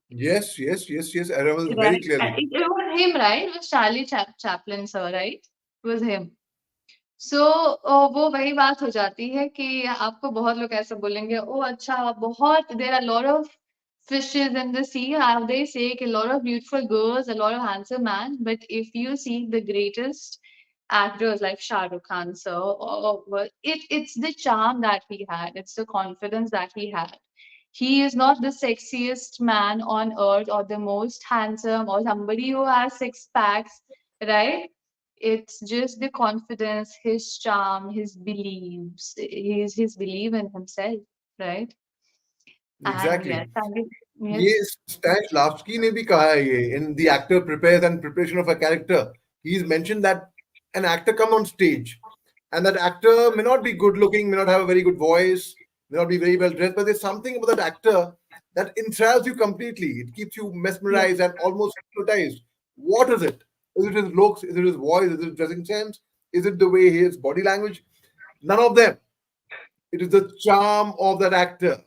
Yes, yes, yes, yes. I remember very Right. clearly. It was him, right? It was Charlie Chaplin, sir, right? It was him. सो वो वही बात हो जाती है कि आपको बहुत लोग ऐसा बोलेंगे, ओ अच्छा, बहुत there are lot of fishes in the sea, how they say, a lot of beautiful girls, a lot of handsome men, but if you see the greatest actors like Shah Rukh Khan, sir, it's the charm that he had, it's the confidence that he had. He is not the sexiest man on earth or the most handsome or somebody who has six packs, right? It's just the confidence, his charm, his beliefs, his belief in himself, right? And Exactly. yes, and ये yes, Stanislavski ने भी कहा है ये in The Actor Prepares and Preparation of a Character. He's mentioned that an actor come on stage and that actor may not be good looking, may not have a very good voice, may not be very well dressed, but there's something about that actor that enthralls you completely. It keeps you yes, mesmerized and almost hypnotized. What is it? Is it his looks? Is it his voice? Is it his dressing sense? Is it the way his body language? None of them. It is the charm of that actor.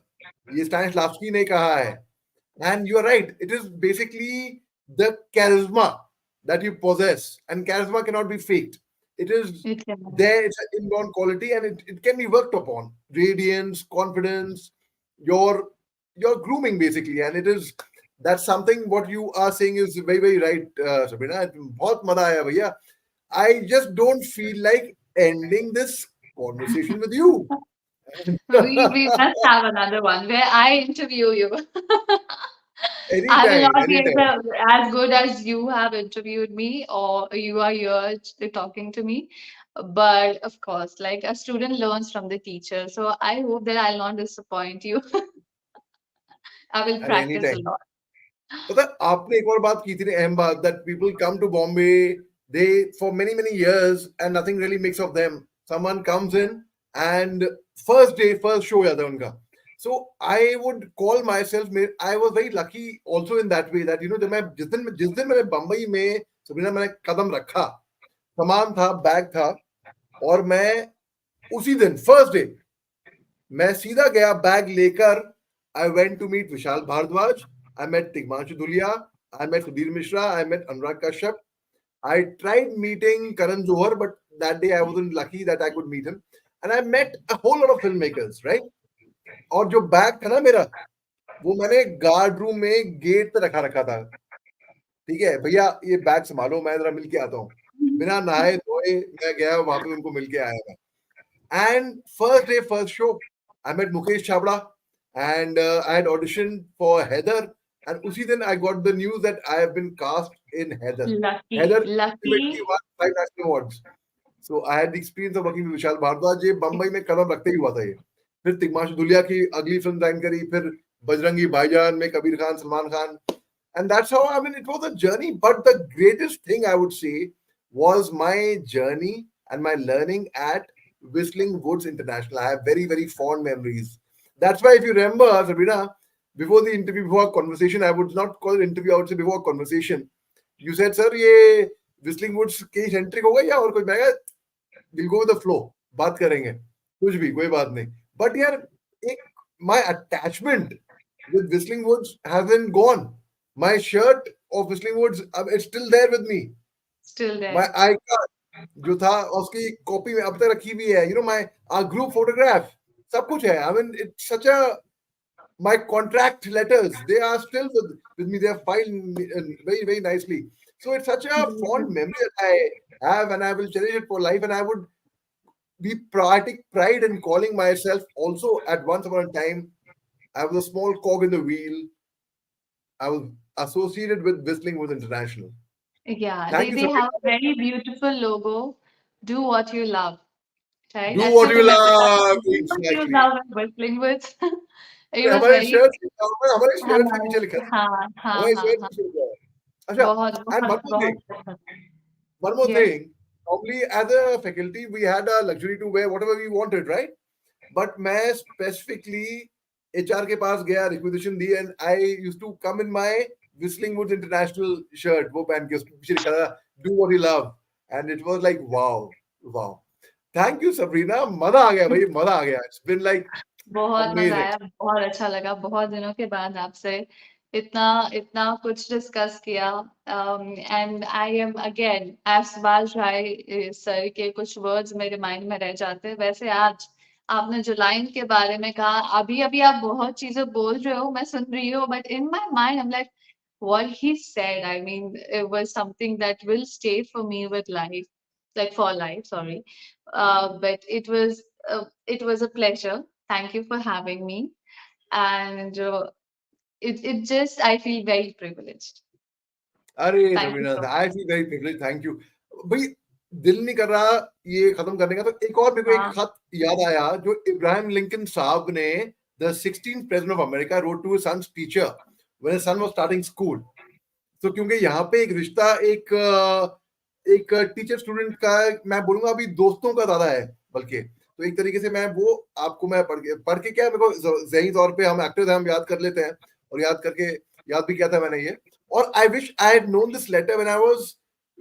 ये Stanislavski ने कहा है. And you are right. It is basically the charisma that you possess, and charisma cannot be faked. It is It can. there, it's an inborn quality, and it can be worked upon. Radiance, confidence, your your grooming basically. And it is, that's something what you are saying is very, very right, Sabrina. बहुत मजा आया भैया. I just don't feel like ending this conversation with you. We must have another one where I interview you. I will Anytime, not be anytime. as good as you have interviewed me, or you are here talking to me. But of course, like a student learns from the teacher. So I hope that I'll not disappoint you. I will And practice a anytime. lot. पता है, आपने एक और बात की थी ना, अहम बात, that people come to Bombay, they for many years and nothing really makes of them. Someone comes in and first day first show हो जाता है उनका. So I would call myself, I was very lucky also in that way that जब मैं जिस दिन मैंने बम्बई में सबरीना मैंने कदम रखा, सामान था, बैग था, और मैं उसी दिन फर्स्ट डे मैं सीधा गया बैग लेकर. I went to meet Vishal Bhardwaj, I met Tigmanshu Dhulia, I met Sudhir Mishra, I met Anurag Kashyap. I tried meeting Karan Johar, but that day I wasn't lucky that I could meet him. And I met a whole lot of filmmakers, right? और जो bag था ना मेरा, वो मैंने guard room में gate पे रखा रखा था. ठीक है भैया, ये बैग संभालो, मैं जरा मिल के आता हूँ. बिना नहाए धोए मैं गया वहां पे, उनको मिल के आया मैं. And first day, first show, I met Mukesh Chabra, and I had auditioned for Heather. And usi दिन I got the news that I have been cast in Heather. Lucky, Heather ultimately lucky. won 5 national awards. So I had the experience of working with Vishal Bhardwaj. ये बम्बई में कदम रखते ही हुआ था ये. फिर तिग्मांशु धुलिया की अगली फिल्म साइन करी, फिर बजरंगी भाईजान में Kabir Khan, Salman Khan. And that's how, I mean, it was a journey. But the greatest thing I would say was my journey and my learning at Whistling Woods International. I have very, very fond memories. That's why, if you remember, Sabrina, before the interview, before our conversation, I would not call it interview, I would say before conversation. You said, sir, ये Whistling Woods कहीं centric होगा या और कुछ. मैं कहा, we'll go with the flow. बात करेंगे. कुछ भी, कोई बात नहीं. But यार, एक my attachment with Whistling Woods hasn't gone. My shirt of Whistling Woods, it's still there with me. Still My there. icon जो था उसकी कॉपी में अब तक रखी हुई है. My group photograph, सब कुछ है. I mean, it's such a, my contract letters, they are still with me. They are filed very, very nicely. So it's such a fond memory that I have, and I will cherish it for life. And I would be take pride in calling myself also, at once upon a time, I was a small cog in the wheel. I was associated with Whistling Woods International. Yeah, Thank you, they Sabrina. have a very beautiful logo. Do what you love, right? Do I what still you remember that. love. Do what you Exactly. love at Whistling Woods. It was हमारे very. Shirt हमारे हाँ shirt के पीछे लिखा था. हाँ हाँ हमारे हाँ शर्ट हाँ, पीछे लिखा है. अच्छा. बहुत And बहुत बहुत पसंद. one more Yes. thing. Normally, as a faculty, we had a luxury to wear whatever we wanted, right? But मैं specifically HR के पास गया, requisition the, and I used to come in my Whistling Woods International shirt, वो पहन के उसके पीछे लिखा था do what you love, and it was like wow, wow. Thank you, Sabrina. मजा आ गया भाई, मजा आ गया. It's been like बहुत मजा amazing. आया, बहुत अच्छा लगा, बहुत दिनों के बाद आपसे इतना इतना कुछ डिस्कस किया. And I am again as Subhash bhai sir के कुछ वर्ड्स मेरे माइंड में रह जाते हैं. वैसे आज आपने जो लाइन के बारे में कहा, अभी अभी आप बहुत चीजें बोल रहे हो, मैं सुन रही हूँ, but in my mind I am like what he said, I mean, it was something that will stay for me with life, like for life, sorry. But it was a pleasure. Thank you for having me. And it just, I feel very privileged. अरे Thank you Sabrina, so I feel very privilege. Thank you भाई. दिल नहीं कर रहा ये खत्म करने का, तो एक और मेरे को एक much. खत याद आया जो इब्राहिम लिंकन साहब ने, the 16th president of America, wrote to his son's teacher when his son was starting school. तो क्योंकि यहाँ पे एक रिश्ता, एक टीचर स्टूडेंट का, मैं बोलूंगा अभी दोस्तों का ज्यादा है बल्कि. तो एक तरीके से मैं वो आपको, मैं पढ़ के क्या, मेरे को ज़हनी तौर पे, हम एक्टर्स हैं, हम याद कर लेते हैं, और याद करके याद भी किया था मैंने ये. और I wish I had known this letter when I was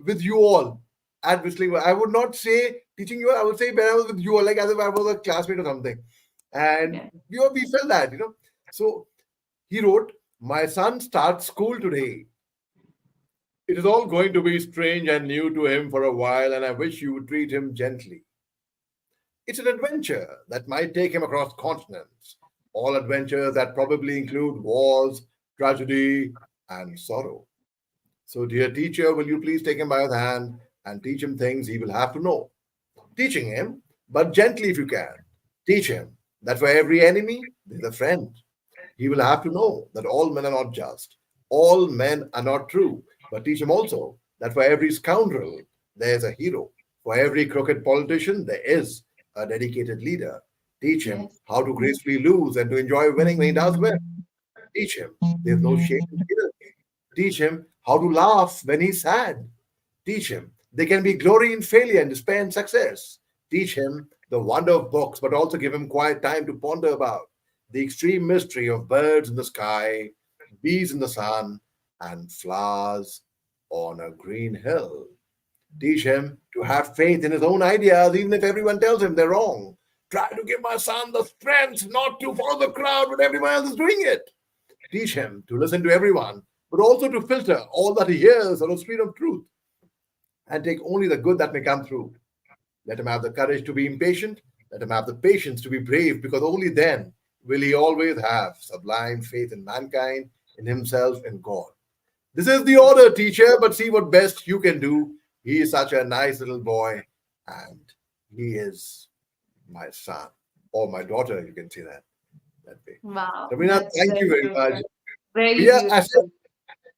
with you all at Whistling. I would not say teaching you, I would say when I was with you, like as if I was a classmate or something. And Yeah. we felt that. So he wrote, my son starts school today. It is all going to be strange and new to him for a while, and I wish you would treat him gently. It's an adventure that might take him across continents, all adventures that probably include wars, tragedy, and sorrow. So, dear teacher, will you please take him by the hand and teach him things he will have to know? Teaching him, but gently if you can. Teach him that for every enemy, there's a friend. He will have to know that all men are not just, all men are not true. But teach him also that for every scoundrel, there's a hero. For every crooked politician, there is a dedicated leader. Teach him Yes. how to gracefully lose and to enjoy winning when he does win. Teach him there's no shame in failure. Teach him how to laugh when he's sad. Teach him there can be glory in failure and despair in success. Teach him the wonder of books, but also give him quiet time to ponder about the extreme mystery of birds in the sky, bees in the sun, and flowers on a green hill. Teach him to have faith in his own ideas, even if everyone tells him they're wrong. Try to give my son the strength not to follow the crowd when everyone else is doing it. Teach him to listen to everyone, but also to filter all that he hears on the street of truth and take only the good that may come through. Let him have the courage to be impatient. Let him have the patience to be brave, because only then will he always have sublime faith in mankind, in himself, in God. This is the order, teacher, but see what best you can do. He is such a nice little boy, and he is my son or my daughter. You can say that way. Wow, Sabrina, that's thank you very very much. beautiful. Very भैया ऐसे beautiful.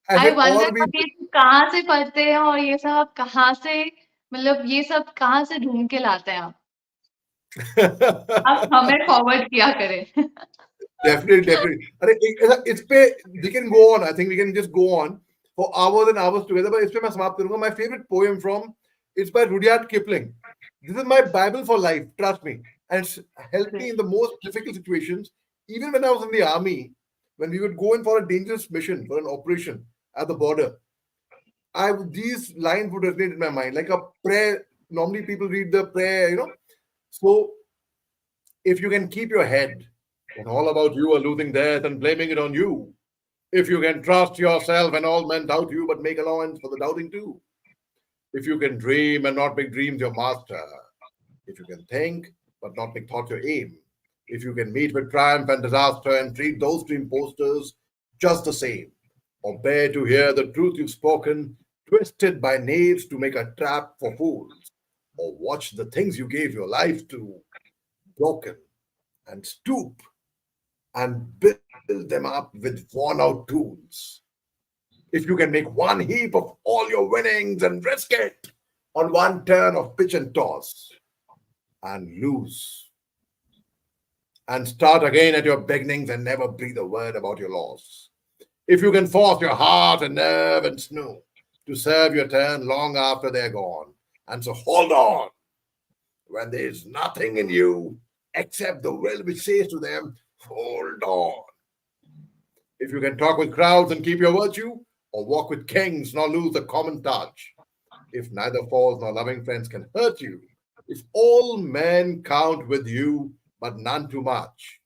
ऐसे I wonder और भी ये कहाँ से पढ़ते हैं और ये सब कहाँ से मतलब ये सब कहाँ से ढूंढ के लाते हैं आप हमें फॉरवर्ड किया करें Definitely, definitely. अरे इस पे we can go on. I think we can just go on for hours and hours together. But इस पे मैं समाप्त करूंगा. My favorite poem from it's by Rudyard Kipling. This is my Bible for life. Trust me, and it's helped me in the most difficult situations. Even when I was in the army, when we would go in for a dangerous mission for an operation at the border, I these lines would resonate in my mind like a prayer. Normally, people read the prayer. So if you can keep your head when all about you are losing death and blaming it on you, if you can trust yourself and all men doubt you, but make allowance for the doubting too, if you can dream and not make dreams your master, if you can think but not make thought your aim, if you can meet with triumph and disaster and treat those dream posters just the same, or bear to hear the truth you've spoken, twisted by knaves to make a trap for fools, or watch the things you gave your life to broken and stoop and build them up with worn out tools. If you can make one heap of all your winnings and risk it on one turn of pitch and toss and lose and start again at your beginnings and never breathe a word about your loss. If you can force your heart and nerve and snow to serve your turn long after they're gone. And so hold on when there's nothing in you except the will which says to them, hold on. If you can talk with crowds and keep your virtue, or walk with kings nor lose the common touch, if neither false nor loving friends can hurt you, if all men count with you, but none too much,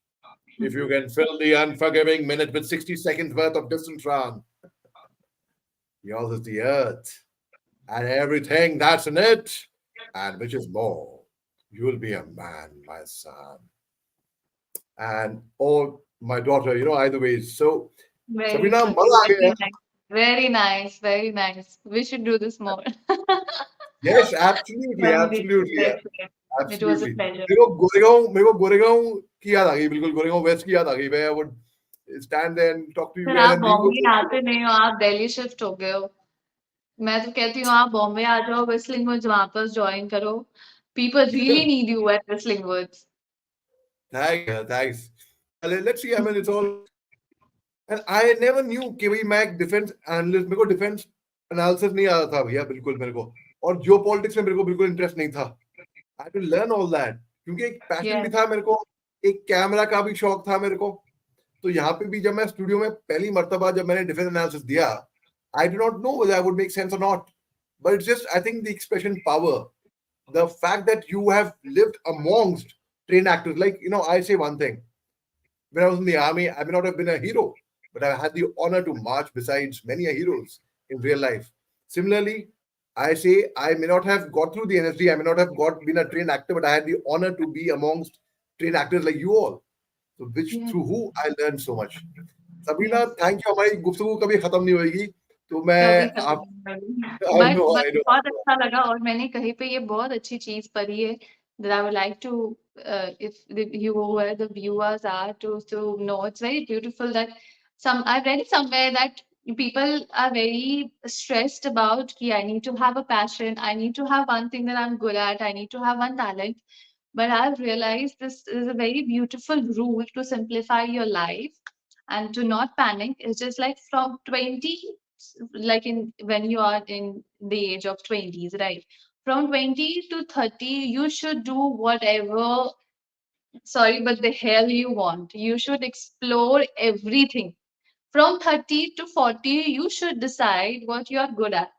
if you can fill the unforgiving minute with 60 seconds worth of distant run, yours is the earth and everything that's in it, and which is more, you will be a man, my son. And oh, my daughter, either way. So, very Sabrina, true, मजा आ गया. very nice, very nice, very nice. We should do this more. Yes, absolutely, Very deep, absolutely, very yeah, clear. It was a absolutely. pleasure. मेरे को गोरेगांव की याद आ गई बिल्कुल Goregaon waste की याद आ गई where I would stand there and talk to you फिर guys आप and we would बॉम्बे आते नहीं हो आप दिल्ली शिफ्ट हो गए हो मैं तो कहती हूँ आप बॉम्बे आ जाओ विस्लिंग वुड्स वापस ज्वाइन करो people really need you at Whistling Woods thanks. Let's see. I mean, it's all. And I never knew कि भाई मैं एक डिफेंस एनालिस्ट मेरे को डिफेंस एनालिसिस नहीं आता था भैया बिल्कुल मेरे को और जियो पॉलिटिक्स में मेरे को बिल्कुल इंटरेस्ट नहीं था आई टू लर्न ऑल दैट क्योंकि एक पैशन भी यस था मेरे को एक कैमरा का भी शौक था मेरे को तो यहाँ पे भी जब मैं स्टूडियो में पहली मर्तबा जब मैंने डिफेंस एनालिसिस दिया I do not know whether I would make sense और not but it's just I think the expression power the fact that you have lived amongst trained actors like I say one thing when I was in the army, I may not have been a hero, but I had the honor to march besides many heroes in real life. Similarly, I say I may not have got through the NSD, I may not have got been a trained actor, but I had the honor to be amongst trained actors like you all. So which Yes, through who I learned so much. Sabrina, yes. Thank you. हमारी गुफ्तगू कभी खत्म नहीं होएगी. तो मैं कभी खत्म आप नहीं होगी। I know but I know बहुत अच्छा लगा और मैंने कहीं पे ये बहुत अच्छी चीज पढ़ी है that I would like to if you where the viewers are to know. It's very beautiful that I read it somewhere that people are very stressed about कि I need to have a passion, I need to have one thing that I'm good at, I need to have one talent. But I've realized this is a very beautiful rule to simplify your life and to not panic. It's just like from 20, like in when you are in the age of 20s, right? From 20 to 30, you should do whatever, sorry, but the hell you want. You should explore everything. From 30 to 40, you should decide what you're good at.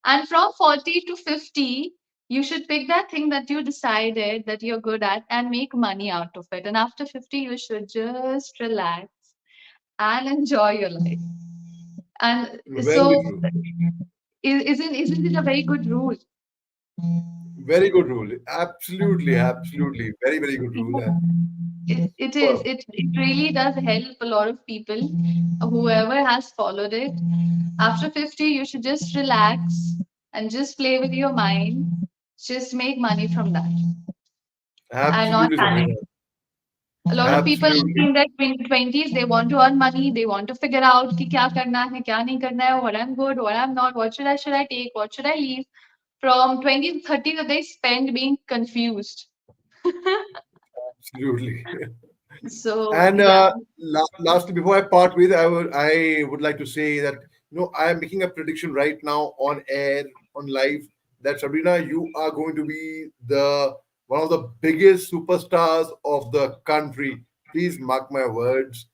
And from 40 to 50, you should pick that thing that you decided that you're good at and make money out of it. And after 50, you should just relax and enjoy your life. And very so, true. isn't it a very good rule? Very good rule. Absolutely, absolutely. Very, very good rule. And It is. It really does help a lot of people. Whoever has followed it, after 50, you should just relax and just play with your mind. Just make money from that and not absolutely, panic. Sabrina. A lot of people Absolutely. in their 20s, they want to earn money, they want to figure out कि क्या करना है, क्या नहीं करना है, what I'm good, what I'm not, what should I take, what should I leave. From 20 to 30, they spend being confused. Absolutely. So, And yeah. lastly, before I part with, I would like to say that I am making a prediction right now on air, on live, that Sabrina, you are going to be the one of the biggest superstars of the country. Please mark my words.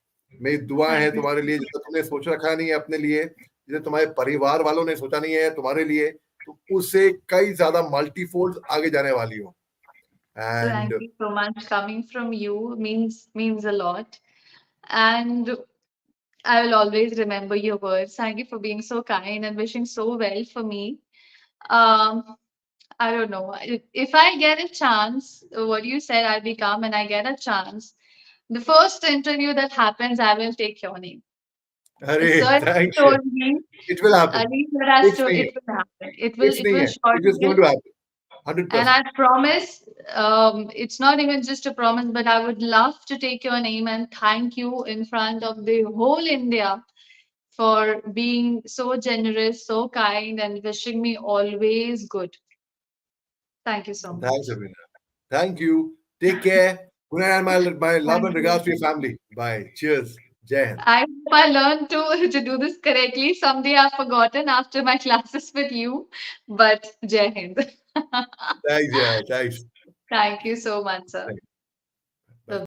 मेरी दुआएं Thank हैं you. तुम्हारे लिए, जैसा तुमने सोच रखा नहीं है अपने लिए, जैसे तुम्हारे परिवार वालों ने सोचा नहीं है तुम्हारे लिए, तो उससे कई ज्यादा मल्टीफोल्ड आगे जाने वाली हो. Thank And you so much. Coming from you means a lot. And I will always remember your words. Thank you for being so kind and wishing so well for me. Um, I don't know. If I get a chance, what you said, I'll become, and I get a chance. The first interview that happens, I will take your name. अरे Sir thank you. told me, It will happen. Ali sir has Fix to, नहीं है. it will happen. Fix It नहीं will है. It is going surely. to happen. And 100%. I promise, it's not even just a promise, but I would love to take your name and thank you in front of the whole India for being so generous, so kind, and wishing me always good. Thank you so Thanks, much. Sabrina. Thank you. Take care. Good night, and my love Thank and you. regards to your family. Bye. Cheers. Jai Hind. I hope I learned to do this correctly. Someday I've forgotten after my classes with you, but Jai Hind. Thanks, yeah. Thanks. Thank you so much, sir.